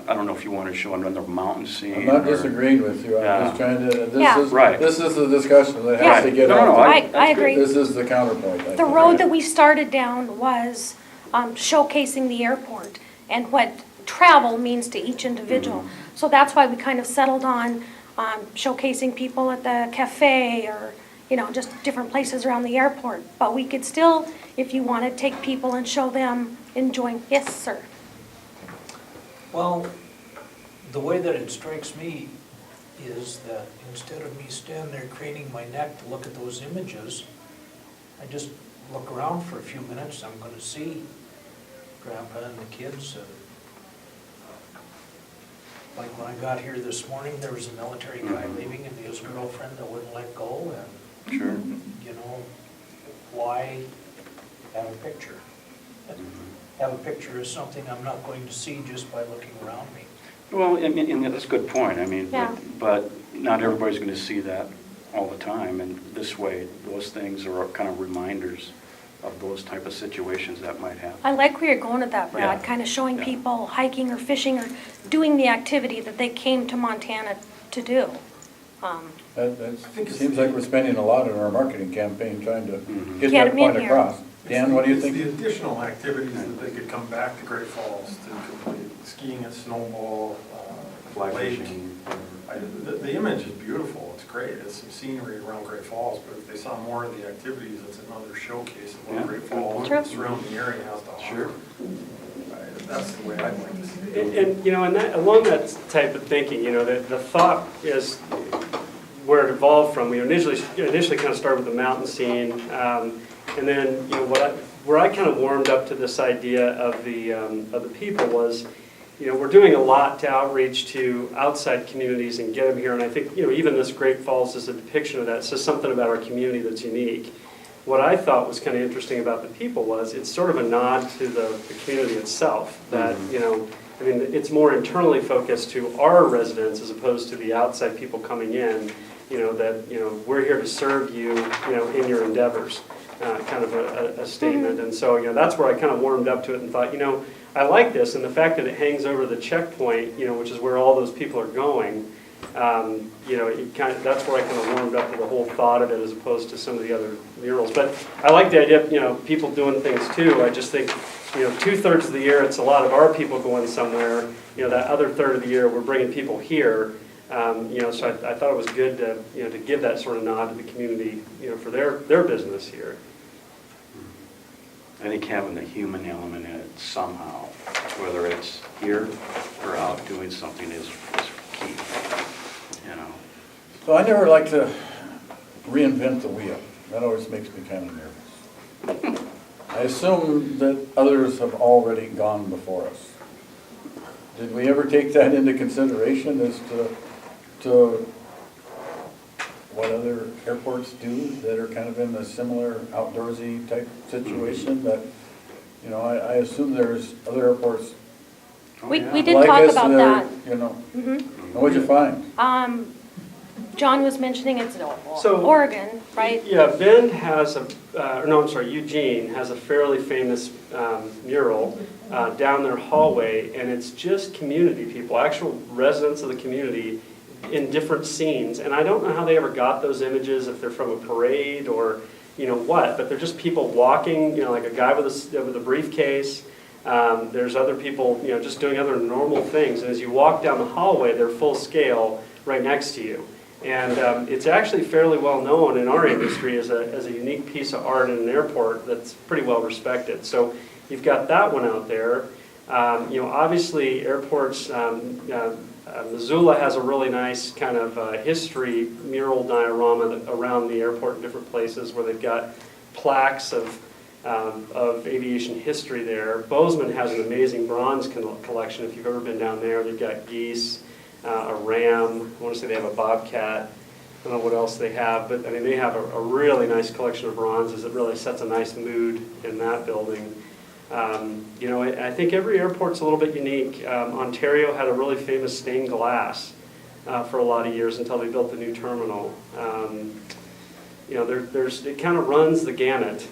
I don't know if you want to show another mountain scene. I'm not or- disagreeing with you, Yeah. I'm just trying to, Yeah. Right. this is the discussion that Yeah. has to get No, out. no, there. I agree. This is the counterpoint. I The think. road that we started down was showcasing the airport and what travel means to each individual. So that's why we kind of settled on showcasing people at the cafe or, just different places around the airport. But we could still, if you want to, take people and show them enjoying. Yes, sir. Well, the way that it strikes me is that instead of me standing there craning my neck to look at those images, I just look around for a few minutes, I'm gonna see Grandpa and the kids. Like when I got here this morning, there was a military guy leaving and his girlfriend that wouldn't let go, and, Sure. why have a picture? Have a picture of something I'm not going to see just by looking around me. Well, and that's a good point. I mean, Yeah. but not everybody's going to see that all the time. And this way, those things are kind of reminders of those type of situations that might happen. I like where you're going with that, Brad, Yeah. kind of showing Yeah. people hiking or fishing or doing the activity that they came to Montana to do. That seems like we're spending a lot in our marketing campaign trying to get Get that 'em in point here. across. Dan, what do you It's think? the additional activities that they could come back to Great Falls to complete, skiing and snowball, Fly lake. fishing. The image is beautiful, it's great, it's some scenery around Great Falls, but if they saw more of the activities, it's another showcase of Yeah, what Great Falls True. and the surrounding area has to offer. Sure. That's the way I'd like to see it. And that, along that type of thinking, the thought is where it evolved from. We initially kind of started with the mountain scene, and then, where I kind of warmed up to this idea of the people was, we're doing a lot to outreach to outside communities and get them here, and I think, even this Great Falls is a depiction of that. It says something about our community that's unique. What I thought was kind of interesting about the people was it's sort of a nod to the community itself, that, it's more internally focused to our residents as opposed to the outside people coming in, that, we're here to serve you, in your endeavors, kind of a statement. And so, that's where I kind of warmed up to it and thought, I like this, and the fact that it hangs over the checkpoint, which is where all those people are going, that's where I kind of warmed up to the whole thought of it as opposed to some of the other murals. But I like the idea of, people doing things too. I just think, 2/3 of the year, it's a lot of our people going somewhere. That other third of the year, we're bringing people here. So I thought it was good to give that sort of nod to the community, for their business here. I think having the human element in it somehow, whether it's here or out doing something is key, So I never like to reinvent the wheel. That always makes me kind of nervous. I assume that others have already gone before us. Did we ever take that into consideration as to what other airports do that are kind of in a similar outdoorsy type situation? That, I assume there's other airports We yeah. did like talk us about that that. are, And what'd you find? John was mentioning it's So- Oregon, right? Yeah, Bend has Eugene has a fairly famous mural down their hallway, and it's just community people, actual residents of the community in different scenes. And I don't know how they ever got those images, if they're from a parade or, what, but they're just people walking, like a guy with a briefcase. There's other people, just doing other normal things. And as you walk down the hallway, they're full scale right next to you. And it's actually fairly well known in our industry as a unique piece of art in an airport that's pretty well respected. So you've got that one out there. Obviously airports, Missoula has a really nice kind of history mural diorama around the airport in different places where they've got plaques of aviation history there. Bozeman has an amazing bronze collection. If you've ever been down there, they've got geese, a ram. I want to say they have a bobcat. I don't know what else they have, but they have a really nice collection of bronzes. It really sets a nice mood in that building. You know, I think every airport's a little bit unique. Ontario had a really famous stained glass for a lot of years until they built the new terminal. You know, it kind of runs the gamut.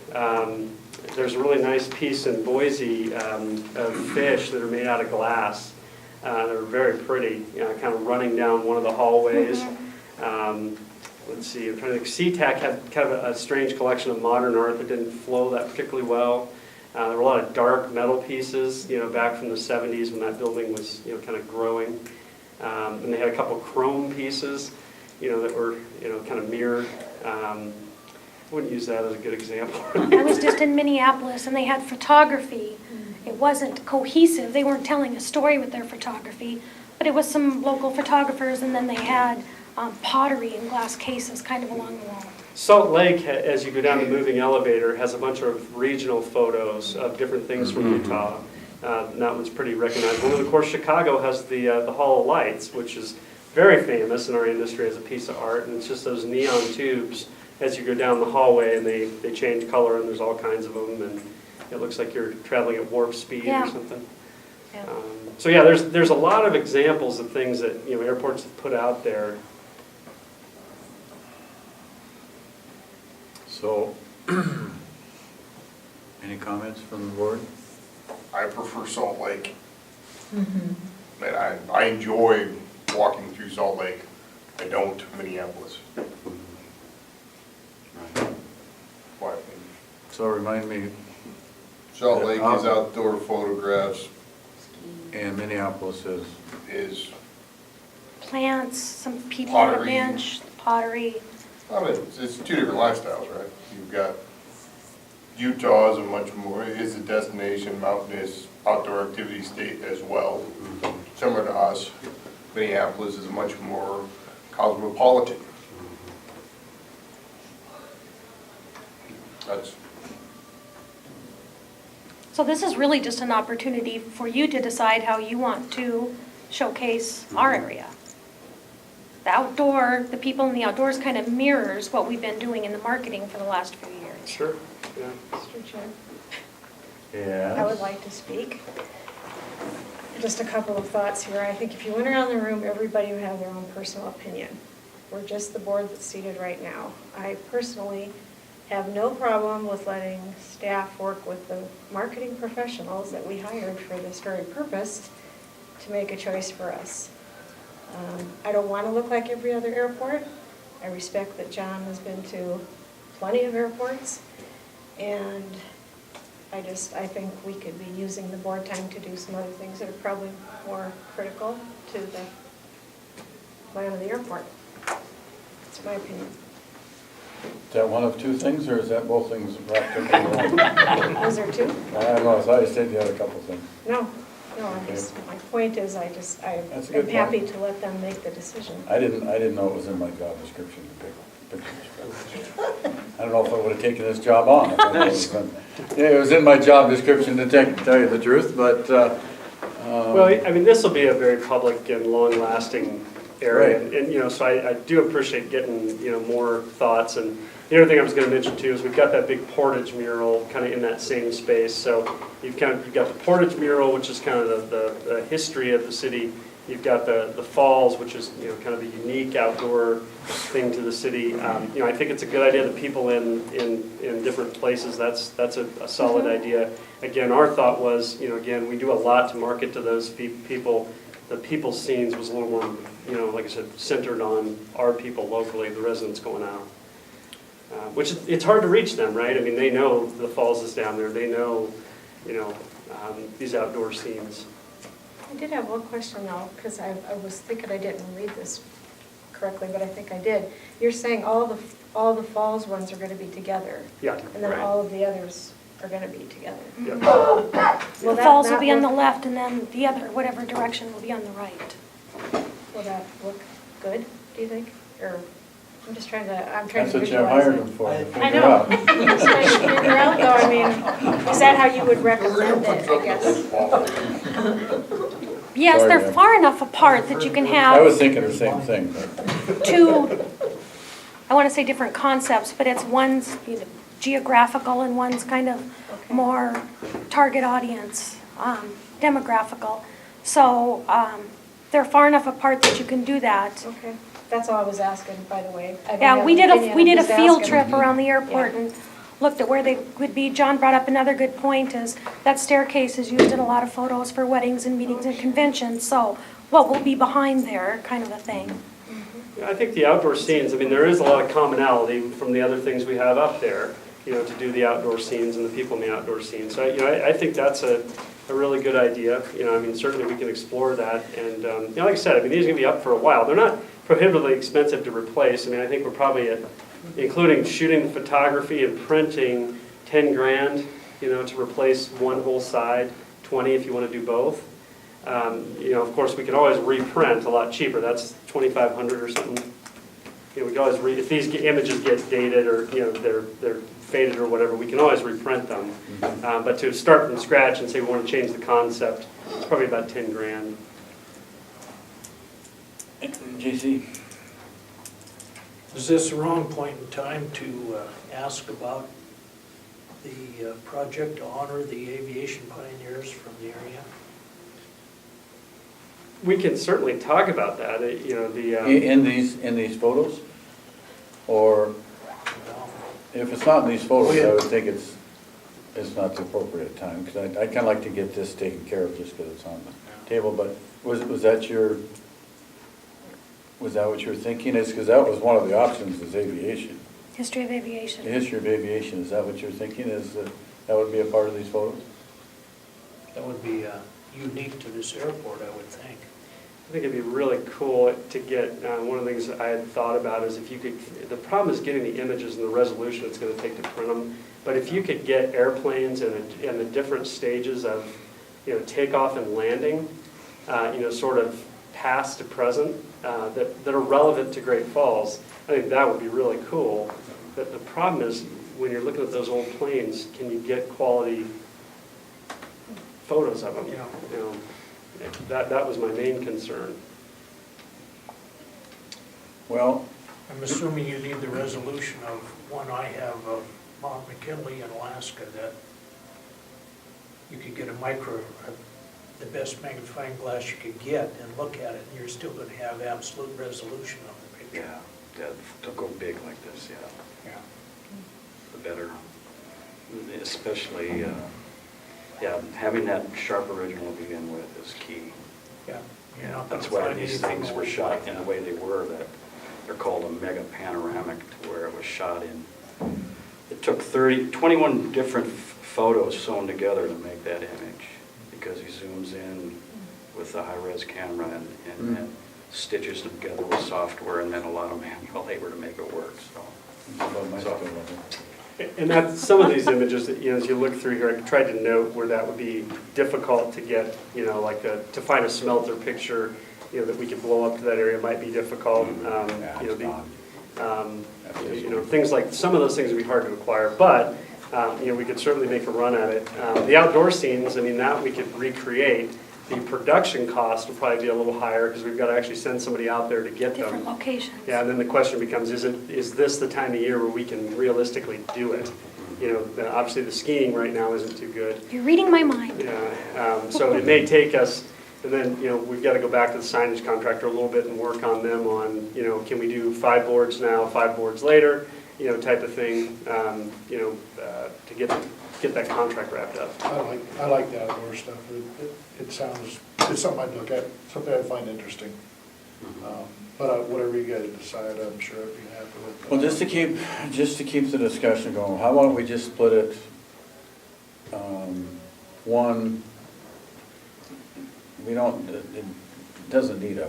There's a really nice piece in Boise of fish that are made out of glass. They're very pretty, you know, kind of running down one of the hallways. Let's see, I'm trying to think. SeaTac had kind of a strange collection of modern art that didn't flow that particularly well. There were a lot of dark metal pieces, you know, back from the 70s when that building was, you know, kind of growing. And they had a couple chrome pieces, you know, that were, you know, kind of mirrored. I wouldn't use that as a good example. I was just in Minneapolis and they had photography. It wasn't cohesive. They weren't telling a story with their photography, but it was some local photographers, and then they had pottery in glass cases kind of along the wall. Salt Lake, as you go down the moving elevator, has a bunch of regional photos of different things from Utah. And that one's pretty recognizable. And of course, Chicago has the Hall of Lights, which is very famous in our industry as a piece of art. And it's just those neon tubes as you go down the hallway, and they change color, and there's all kinds of them. And it looks like you're traveling at warp speed or something. Yeah. So yeah, there's a lot of examples of things that, you know, airports have put out there. So, any comments from the board? I prefer Salt Lake. And I enjoy walking through Salt Lake. I don't Minneapolis. Why? So remind me, Salt Lake is outdoor photographs, and Minneapolis is, Plants, some people on a Pottery. bench, pottery. I mean, it's two different lifestyles, right? You've got, Utah is a much more, is a destination, mountainous, outdoor activity state as well, similar to us. Minneapolis is much more cosmopolitan. That's, So this is really just an opportunity for you to decide how you want to showcase our area. The outdoor, the people in the outdoors kind of mirrors what we've been doing in the marketing for the last few years. Sure. Yeah. Mr. Chair, yeah. I would like to speak. Just a couple of thoughts here. I think if you went around the room, everybody would have their own personal opinion. We're just the board that's seated right now. I personally have no problem with letting staff work with the marketing professionals that we hired for this very purpose to make a choice for us. I don't want to look like every other airport. I respect that John has been to plenty of airports, and I think we could be using the board time to do some other things that are probably more critical to the plan of the airport. That's my opinion. Is that one of two things, or is that both things wrapped up in one? Was there two? I don't know, I thought you said you had a couple things. No, my point is That's a I'm good happy point. to let them make the decision. I didn't know it was in my job description to pick pictures. I don't know if I would have taken this job on. If I knew it was yeah, it was in my job description to tell you the truth, but. Well, I mean, this will be a very public and long-lasting area, Right. and, you know, so I do appreciate getting, you know, more thoughts. And the other thing I was going to mention too is we've got that big Portage mural kind of in that same space. So you've got the Portage mural, which is kind of the history of the city. You've got the falls, which is, you know, kind of a unique outdoor thing to the city. You know, I think it's a good idea that people in different places, that's a solid idea. Again, our thought was, you know, again, we do a lot to market to those people. The people's scenes was a little more, you know, like I said, centered on our people locally, the residents going out. Which it's hard to reach them, right? I mean, they know the falls is down there. They know, you know, these outdoor scenes. I did have one question though, because I was thinking I didn't read this correctly, but I think I did. You're saying all the falls ones are going to be together? Yeah. And then right. all of the others are going to be together? Yep. The falls will be on the left, and then the other, whatever direction, will be on the right. Will that look good, do you think? Or, I'm trying to That's what you visualize hired it. them for, to I figure know. out. I'm just trying to figure out though, I mean, is that how you would recommend it, I guess? Yes, Sorry, they're ma'am. far enough apart that you can I was have thinking the same thing, but two, I want to say different concepts, but it's one's, you know, geographical and one's kind of more target audience, demographical. So they're far enough apart that you can do that. Okay, that's all I was asking, by the way. I don't Yeah, have we an did opinion, we I'm did a just field asking. trip around the airport Yeah. and looked at where they would be. John brought up another good point, is that staircase is used in a lot of photos for weddings and meetings and conventions. So what will be behind there, kind of a thing. Yeah, I think the outdoor scenes, I mean, there is a lot of commonality from the other things we have up there, to do the outdoor scenes and the people in the outdoor scenes. So, I think that's a really good idea. I mean, certainly we can explore that. And, like I said, I mean, these are going to be up for a while. They're not prohibitively expensive to replace. I mean, I think we're probably at, including shooting photography and printing, 10 grand, to replace one whole side, 20 if you want to do both. Of course, we can always reprint a lot cheaper. That's 2,500 or something. We can always if these images get dated or they're faded or whatever, we can always reprint them. But to start from scratch and say we want to change the concept, it's probably about 10 grand. JC? Is this the wrong point in time to ask about the project to honor the aviation pioneers from the area? We can certainly talk about that. In these photos? Or Well, if it's not in these photos, yeah. I would think it's not the appropriate time, because I'd kind of like to get this taken care of just because it's on the table. But was that what you were thinking? Is because that was one of the options, is aviation. History of aviation. The history of aviation, is that what you're thinking, is that would be a part of these photos? that would be unique to this airport, I would think. I think it'd be really cool to get, one of the things I had thought about is if you could, the problem is getting the images and the resolution it's going to take to print them, but if you could get airplanes and the different stages of, takeoff and landing, sort of past to present, that are relevant to Great Falls, I think that would be really cool. But the problem is, when you're looking at those old planes, can you get quality photos of them? Yeah. That was my main concern. Well, I'm assuming you need the resolution of one I have of Mount McKinley in Alaska, that you could get the best magnifying glass you could get and look at it, and you're still going to have absolute resolution of the picture. Yeah, don't go big like this, Yeah. the better. Especially, having that sharp original to begin with is key. Yeah. You're not gonna That's why find these anything things were old shot like in the that. way they were, that they're called a mega panoramic, to where it was shot in. It took 21 different photos sewn together to make that image, because he zooms in with the high-res camera and stitches them together with software, and then a lot of manual labor to make it work, so. above my skill level. And that's, some of these images, that, as you look through here, I tried to note where that would be difficult to get, like to find a smelter picture, that we could blow up to that area might be difficult. Yeah, it's gone. Things like, some of those things would be hard to acquire, but, we could certainly make a run at it. The outdoor scenes, I mean, that we could recreate. The production cost will probably be a little higher, because we've got to actually send somebody out there to get them. Different locations. Yeah, and then the question becomes, is this the time of year where we can realistically do it? Obviously the skiing right now isn't too good. You're reading my mind. Yeah, so it may take us, and then, we've got to go back to the signage contractor a little bit and work on them on, can we do 5 boards now, 5 boards later, type of thing, to get that contract wrapped up. I like the outdoor stuff. It sounds, it's something I'd look at, something I'd find interesting. But whatever you guys decide, I'm sure I'd be happy with that. Well, just to keep the discussion going, how about we just split it, one, it doesn't need a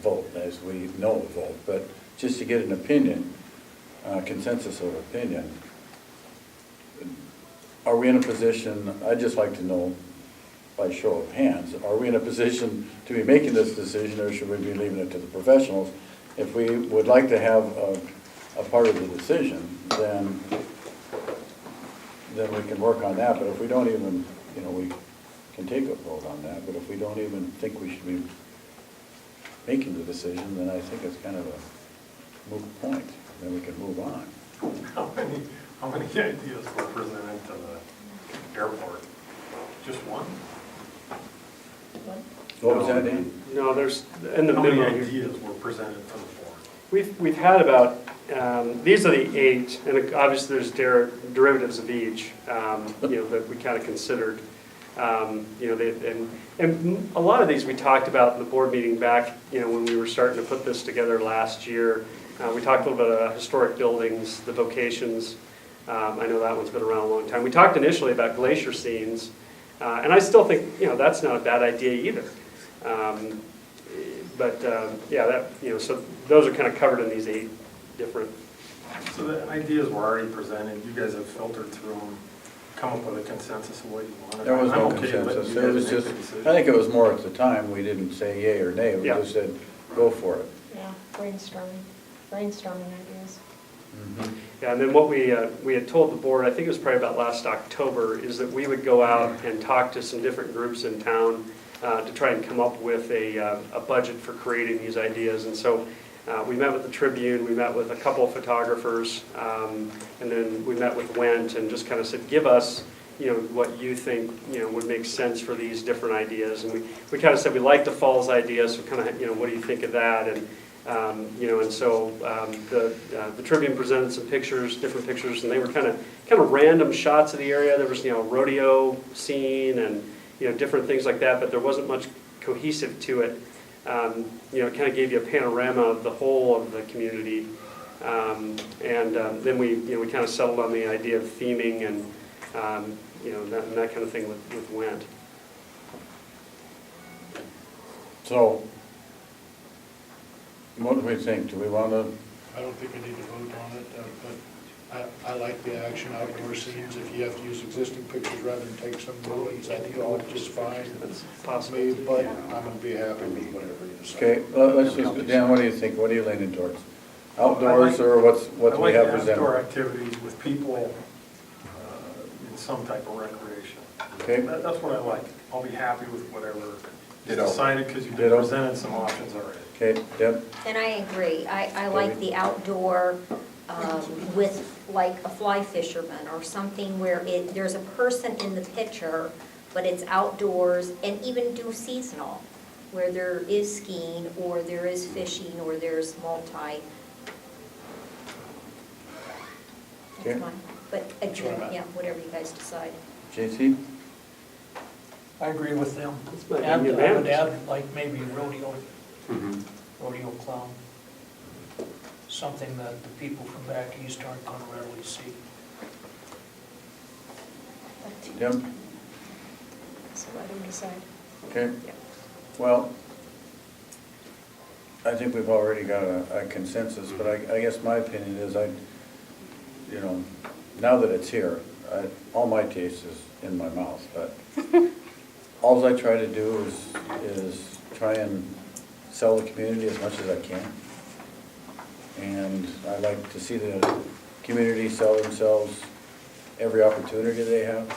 vote, as we know a vote, but just to get an opinion, consensus of opinion. Are we in a position, I'd just like to know, by show of hands, are we in a position to be making this decision, or should we be leaving it to the professionals? If we would like to have a part of the decision, then we can work on that. But if we don't even, we can take a vote on that, but if we don't even think we should be making the decision, then I think it's kind of a moot point. Then we can move on. How many ideas were presented to airport. Just one? What was that, Dan? No, there's, in the How many memo, ideas were presented to the board? we've had about, these are the 8, and obviously there's derivatives of each, that we kind of considered. And a lot of these we talked about in the board meeting back, when we were starting to put this together last year. We talked a little bit about historic buildings, the vocations. I know that one's been around a long time. We talked initially about glacier scenes, and I still think, that's not a bad idea either. So those are kind of covered in these 8 different. So the ideas were already presented, you guys have filtered through them, come up with a consensus of what you wanted. There was no I'm okay letting consensus. you It guys was make just, the decision. I think it was more at the time, we didn't say yay or nay, we Yeah. just said, go for it. Yeah, brainstorming ideas. Yeah, and then what we had told the board, I think it was probably about last October, is that we would go out and talk to some different groups in town to try and come up with a budget for creating these ideas. And so we met with the Tribune, we met with a couple of photographers, and then we met with Wendt and just kind of said, give us, what you think, would make sense for these different ideas. And we kind of said, we like the falls idea, so kind of, what do you think of that? And so the Tribune presented some pictures, different pictures, and they were kind of random shots of the area. There was, rodeo scene and, different things like that, but there wasn't much cohesive to it. It kind of gave you a panorama of the whole of the community. Then we kind of settled on the idea of theming and, that kind of thing with Wendt. So, what do we think? Do we want to, I don't think we need to vote on it, but I like the action outdoor scenes. If you have to use existing pictures rather than take some new ones, I think all just fine. That's Possibly, possible. but I'm gonna be happy with whatever you decide. okay, let's just, Dan, what do you think? What are you leaning towards? Outdoors or what we have I like presented? outdoor activities with people in some type of recreation. Okay. That's what I like. I'll be happy with whatever is Ditto. decided because you Ditto. presented some options already. Okay, Deb? And I agree. I like the outdoor with like a fly fisherman or something where there's a person in the picture, but it's outdoors, and even do seasonal, where there is skiing or there is fishing or there's multi. Okay. That's fine. But That's what I'm again, at. yeah, whatever you guys decide. JC? I agree with them. That's my And opinion, I would man. add, like, maybe rodeo clown. Something that the people from back east aren't gonna readily see. Deb? So let them decide. Okay. Well, I think we've already got a consensus, but I guess my opinion is now that it's here, all my taste is in my mouth, but all I try to do is try and sell the community as much as I can. And I like to see the community sell themselves every opportunity they have.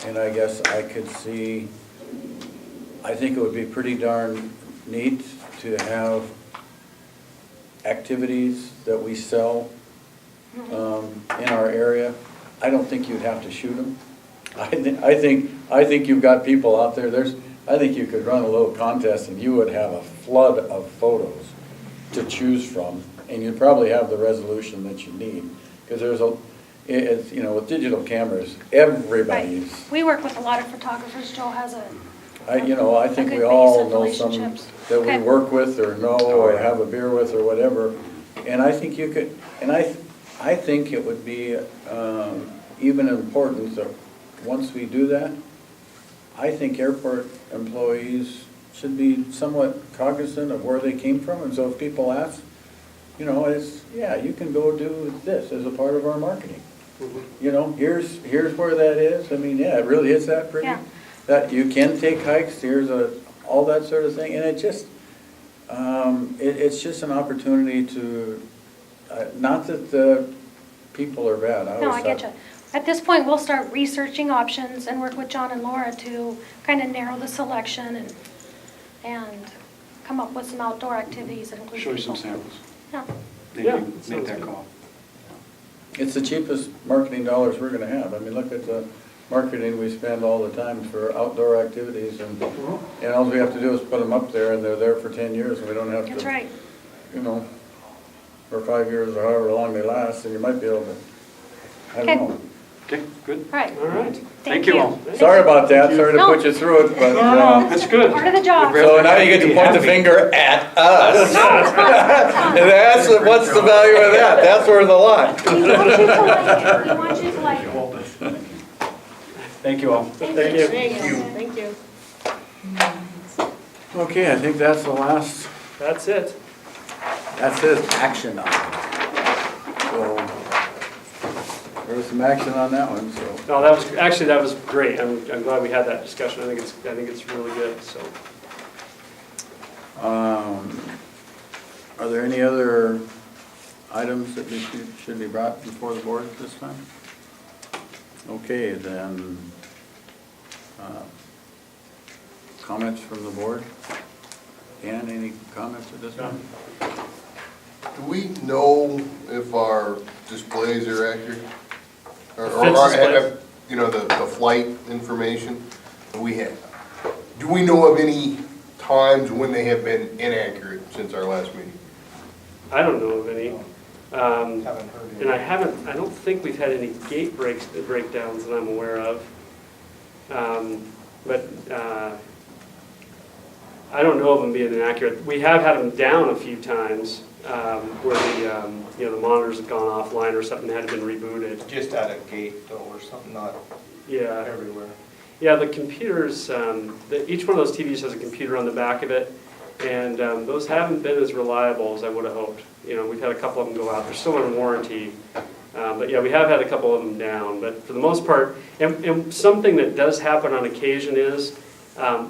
And I guess I could see, I think it would be pretty darn neat to have activities that we sell in our area. I don't think you'd have to shoot them. I think you've got people out there, I think you could run a little contest and you would have a flood of photos to choose from, and you'd probably have the resolution that you need. Because with digital cameras, everybody's, Right. We work with a lot of photographers. Joe has I think a we good all base of know some relationships. that we Okay. work with or know or have a beer with or whatever. And I think you could, and I think it would be even important that once we do that, I think airport employees should be somewhat cognizant of where they came from. And so if people ask, you can go do this as a part of our marketing. Here's where that is. I mean, yeah, it really is that pretty. Yeah. That you can take hikes, all that sort of thing. And it just, it's just an opportunity to, not that the people are bad. No, I get you. At this point, we'll start researching options and work with John and Laura to kind of narrow the selection and come up with some outdoor activities that include Show you some people. samples. Yeah. Then Yeah, you make sounds that good. call. It's the cheapest marketing dollars we're gonna have. I mean, look at the marketing we spend all the time for outdoor activities, and all we have to do is put them up there, and they're there for 10 years, and we don't have to. That's right. You know, or 5 years, or however long they last, and you might be able to, I Okay. don't know. Okay, good. All right. All right. Thank you all. Sorry about that, sorry to No. put you through it, but, That's good. Part of the job. so now you get to point the finger at us. And that's, what's the value of that? That's worth a lot. We want you to like it. We want you to like it. Thank you all. Thank you. Thank you. Okay, I think that's the last, That's it. that's it, action item. So, there was some action on that one, so. No, that was great. I'm glad we had that discussion. I think it's really good, so. Are there any other items that should be brought before the board this time? Okay, then, comments from the board? Dan, any comments at this time? Do we know if our displays are accurate? Or Fence displays? you know, the flight information that we have? Do we know of any times when they have been inaccurate since our last meeting? I don't know of any. Haven't heard And any. I don't think we've had any gate breakdowns that I'm aware of. But I don't know of them being inaccurate. We have had them down a few times where the monitors have gone offline or something had been rebooted. Just at a gate though, or something, not Yeah. everywhere. Yeah, the computers, each one of those TVs has a computer on the back of it, and those haven't been as reliable as I would have hoped. You know, we've had a couple of them go out. They're still in warranty. But yeah, we have had a couple of them down. But for the most part, and something that does happen on occasion is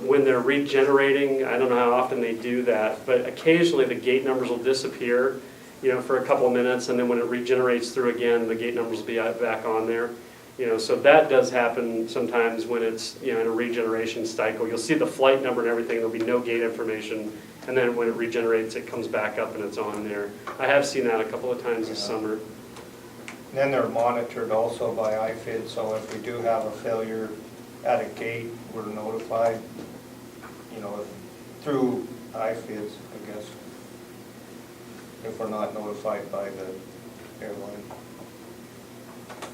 when they're regenerating, I don't know how often they do that, but occasionally the gate numbers will disappear, for a couple of minutes, and then when it regenerates through again, the gate numbers will be back on there. So that does happen sometimes when it's, in a regeneration cycle. You'll see the flight number and everything, there'll be no gate information, and then when it regenerates, it comes back up and it's on there. I have seen that a couple of times this summer. Then they're monitored also by IFID, so if we do have a failure at a gate, we're notified, through IFIDs, I guess, if we're not notified by the airline.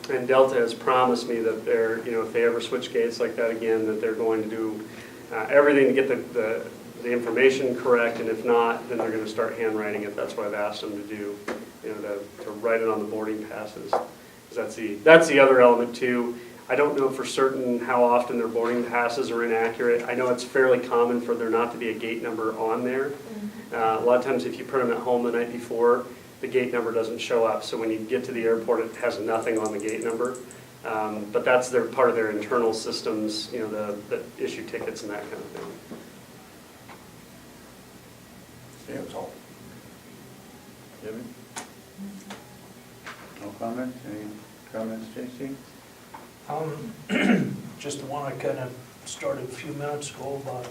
And Delta has promised me that they're, if they ever switch gates like that again, that they're going to do everything to get the information correct, and if not, then they're going to start handwriting it. That's what I've asked them to do, to write it on the boarding passes. 'Cause that's the other element too. I don't know for certain how often their boarding passes are inaccurate. I know it's fairly common for there not to be a gate number on there. A lot of times if you put them at home the night before, the gate number doesn't show up. So when you get to the airport, it has nothing on the gate number. But that's part of their internal systems, that issue tickets and that kind of thing. Yeah, that's all. Jimmy? No comments? Any comments, J.C.? Just the one I kind of started a few minutes ago about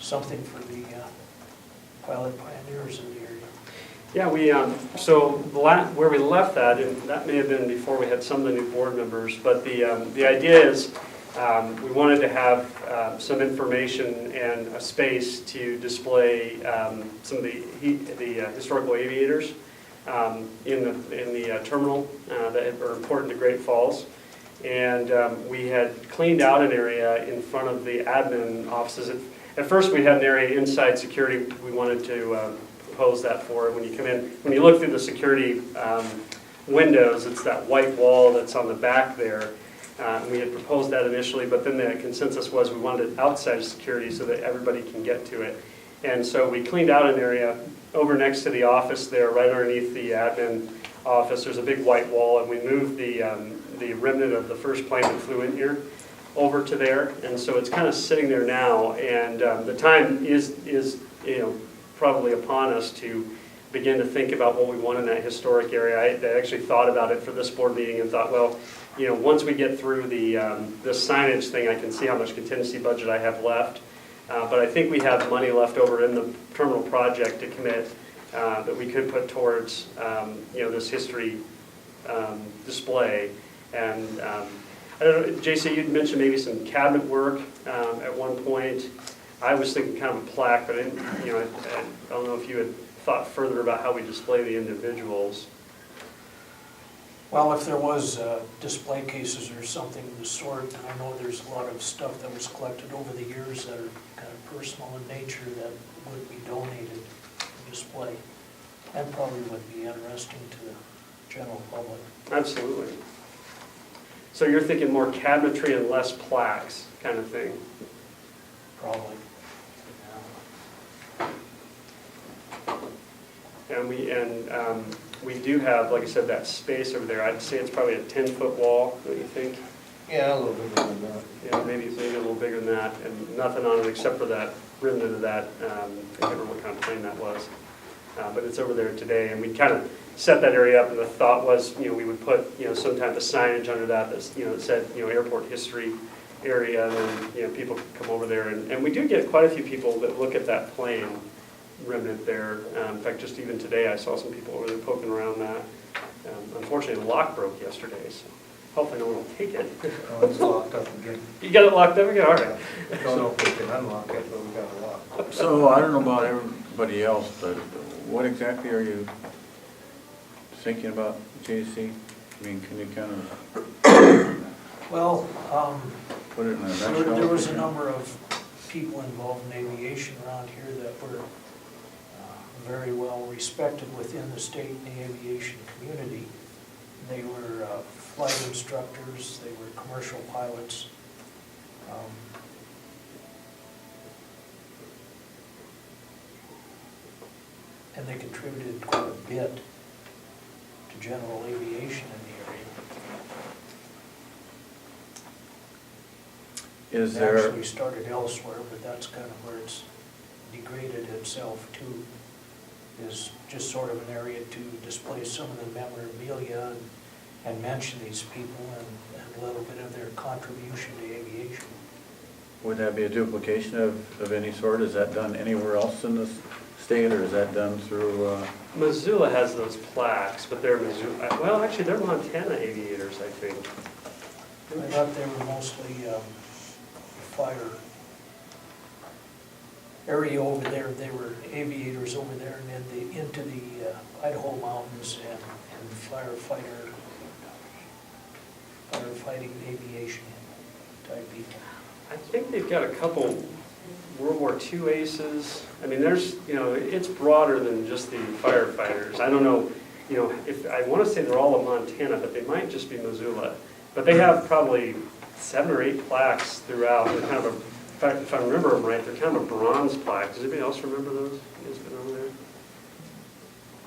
something for the pilot pioneers in the area. Yeah, so where we left that, and that may have been before we had some of the new board members, but the idea is we wanted to have some information and a space to display some of the historical aviators in the terminal that are important to Great Falls. And we had cleaned out an area in front of the admin offices. At first we had an area inside security we wanted to propose that for. When you come in, when you look through the security windows, it's that white wall that's on the back there. We had proposed that initially, but then the consensus was we wanted it outside of security so that everybody can get to it. And so we cleaned out an area over next to the office there, right underneath the admin office. There's a big white wall, and we moved the remnant of the first plane that flew in here over to there. And so it's kind of sitting there now, and the time is probably upon us to begin to think about what we want in that historic area. I actually thought about it for this board meeting and thought, well, once we get through the signage thing, I can see how much contingency budget I have left. But I think we have money left over in the terminal project to commit that we could put towards this history display. And I don't know, JC, you'd mentioned maybe some cabinet work at one point. I was thinking kind of a plaque, but I didn't, you know, I don't know if you had thought further about how we display the individuals. Well, if there was display cases or something of the sort, I know there's a lot of stuff that was collected over the years that are kind of personal in nature that would be donated for display, and probably would be interesting to the general public. Absolutely. So you're thinking more cabinetry and less plaques kind of thing? Probably. And we do have, like I said, that space over there. I'd say it's probably a 10-foot wall, don't you think? Yeah, a little bit more than that. Yeah, maybe a little bigger than that, and nothing on it except for that remnant of that, I can't remember what kind of plane that was. But it's over there today, and we kind of set that area up, and the thought was, you know, we would put, you know, some type of signage under that that's, you know, that said, you know, airport history area, and then, you know, people could come over there. And we do get quite a few people that look at that plane remnant there. In fact, just even today, I saw some people over there poking around that. Unfortunately, the lock broke yesterday, so hopefully no one will take it. Oh, it's locked up again. You got it locked up again? All right. Don't know if we can unlock it, but we got it locked. So I don't know about everybody else, but what exactly are you thinking about, JC? I mean, can you kind of Well, put it in a there nutshell? was a number of people involved in aviation around here that were very well respected within the state and the aviation community. They were flight instructors, they were commercial pilots. And they contributed quite a bit to general aviation in the area. Is It there, actually started elsewhere, but that's kind of where it's degraded itself to, is just sort of an area to display some of the memorabilia and mention these people and a little bit of their contribution to aviation. would that be a duplication of any sort? Is that done anywhere else in the state, or is that done through, Missoula has those plaques, but they're Missoula, well, actually, they're Montana aviators, I think. I thought they were mostly fire area over there. They were aviators over there and then into the Idaho mountains and firefighting aviation type people. I think they've got a couple World War II aces. I mean, there's, you know, it's broader than just the firefighters. I don't know, you know, if, I want to say they're all of Montana, but they might just be Missoula. But they have probably 7 or 8 plaques throughout. They're kind of a, in fact, if I remember them right, they're kind of a bronze plaque. Does anybody else remember those? You guys been over there?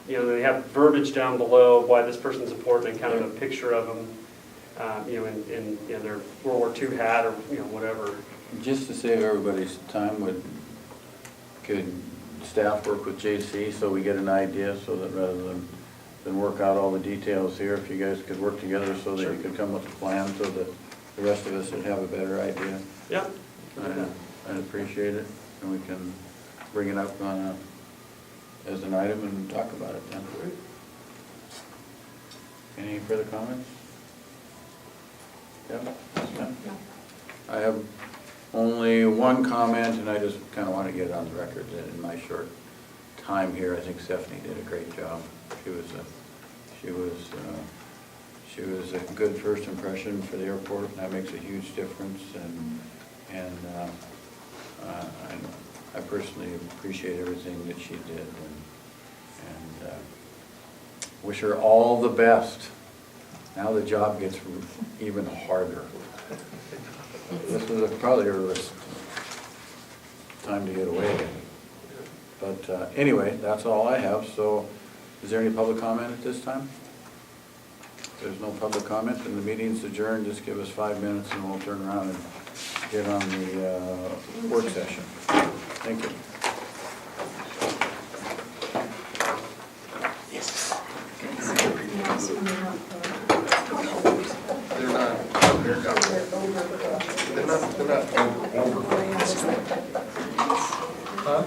You know, they have verbiage down below why this person's important and kind of a picture of them, you know, in their World War II hat or, you know, whatever. just to save everybody's time, could staff work with JC so we get an idea, so that rather than work out all the details here, if you guys could work together so that you could come up with a plan so that the rest of us would have a better idea? Yeah. I'd appreciate it, and we can bring it up on as an item and talk about it then. Any further comments? Yeah? I have only one comment, and I just kind of want to get it on the record that in my short time here, I think Stephanie did a great job. She was a good first impression for the airport, and that makes a huge difference. And I personally appreciate everything that she did, and wish her all the best. Now the job gets even harder. This was probably her time to get away. But anyway, that's all I have. So is there any public comment at this time? If there's no public comment, then the meeting's adjourned. Just give us 5 minutes and we'll turn around and get on the work session. Thank you. Huh?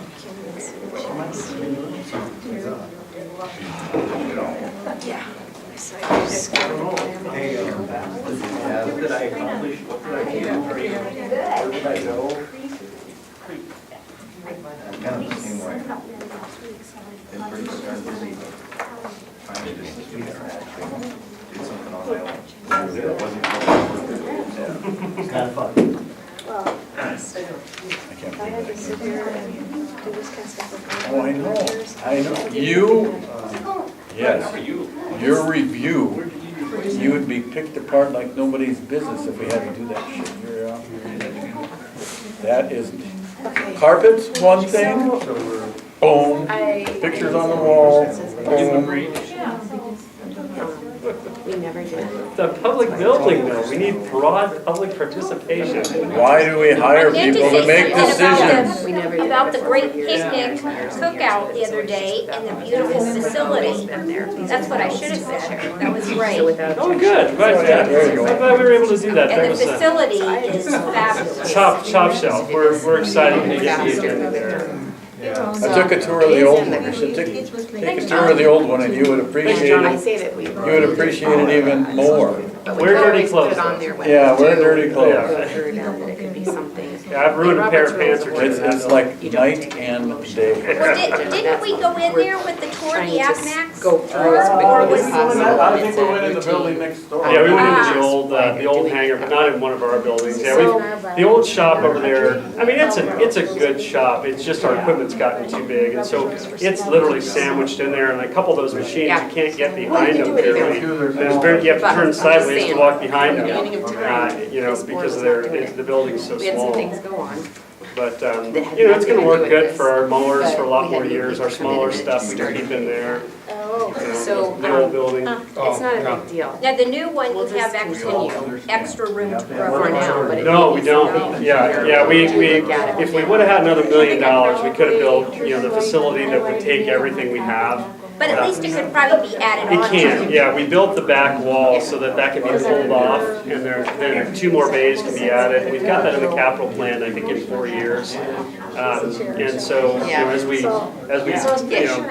What did I accomplish? What did I do? What did I know? Kind of the same way. Been pretty darn busy, but finally this week I actually did something on my own. It wasn't it's kind of fun. Well, I can't I had to believe sit here and do this kind of stuff with my. Oh, I know. You, yes, your review, you would be picked apart like nobody's business if we had to do that shit. That isn't. Carpets, one thing, boom, pictures on the wall, boom. We never did. The public building though, we need broad public participation. Why do we hire people to make decisions? We never did About the before. great picnic cookout the other day and the beautiful facility. That's what I should have said. That was great. So without. Oh, good, right, There you yeah. go. I'm glad we were able to do that. That And the was facility is fabulous. Chop shelf, we're excited to get the agenda there. I took a tour of the old one. You should take a tour of the old one and you would appreciate I it. say that we. You would appreciate it even more. But Wear dirty always put it clothes, on there when Yeah, we wear do dirty clothes. Yeah. heard that it could be something. Yeah, I've ruined a pair of pants or two. It's like night and day. Well, didn't we go in there with the tour of the ACMAX? Go through as Or quickly was as possible. I think we went in the building next door. Yeah, we went into the old hangar, but not in one of our buildings. Yeah, the old shop over there, I mean, it's a good shop. It's just our equipment's gotten too big. And so it's literally sandwiched in there, and a couple of those machines, you can't get behind them clearly. You have to turn sideways to walk behind them, you know, because the building's so We had some small. things go on. But, you know, it's gonna work good for our mowers for a lot more years. Our smaller stuff we can keep in there. Oh, You know, So, the old building. It's not a big deal Now, the new one, We'll you have just extra room to for grow. now, but it No, may we be don't. something. Yeah, if we would've had another $1 million, we could've built, you know, the facility that would take everything we have. But at least it could probably be added It on. can, yeah, we built the back wall so that can be pulled off, and then 2 more bays can be added. We've got that in the capital plan, I think, in 4 years. And so, you know, as we, you know,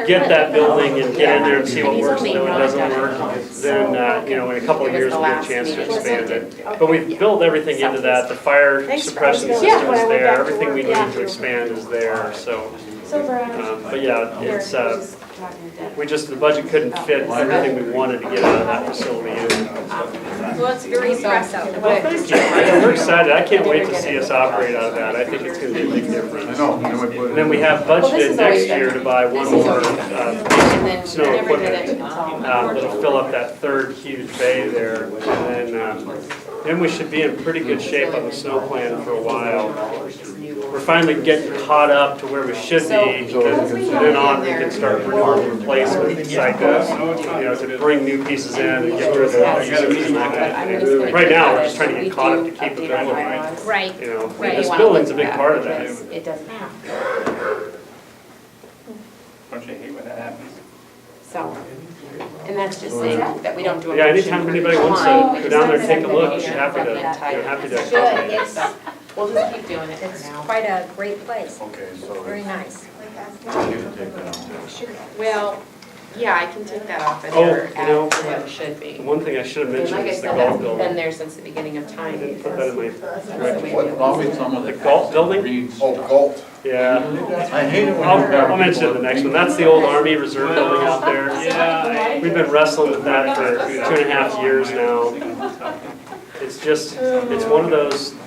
get that building and get in there and see what works and what doesn't work, then, you know, in a couple of years, we'll get a chance to expand it. But we've built everything into that, the fire suppression system is there, everything we need to expand is there, so. But yeah, it's, the budget couldn't fit everything we wanted to get out of that facility in. Well, it's very impressive. Well, thank you. We're excited. I can't wait to see us operate out of that. I think it's gonna be a big difference. I know. And then we have budgeted next year to buy one more snow equipment that'll fill up that third huge bay there. And then we should be in pretty good shape on the snow plan for a while. We're finally getting caught up to where we should be, because from then on, we can start doing replacement cycles, you know, to bring new pieces in and get rid of the users and that kind of thing. Right now, we're just trying to get caught up to keep the building right. Right. You know, Right. this building's a big part of that. It doesn't have to. Don't you hate when that happens? So, and that's just saying that we don't do a Yeah, motion anytime for anybody each wants to line. go down there and take a look, Just happy to, the entire- happy to Good, accommodate. it's, We'll just keep doing it it's for now. quite a great place, Okay, so very nice. you take that out there. Well, yeah, I can take that off of Oh, there you know, as what it should be. One thing I should have And mentioned like I is the said, golf that's been building. there since the beginning of I time. didn't put that in my, What's wrong with some of the golf building? Oh, Galt. Yeah. I hate it when I'll mention it the next one. That's the old Army Reserve building out there. Yeah, we've been wrestling with that for 2.5 years now. It's just, it's one of those, you know,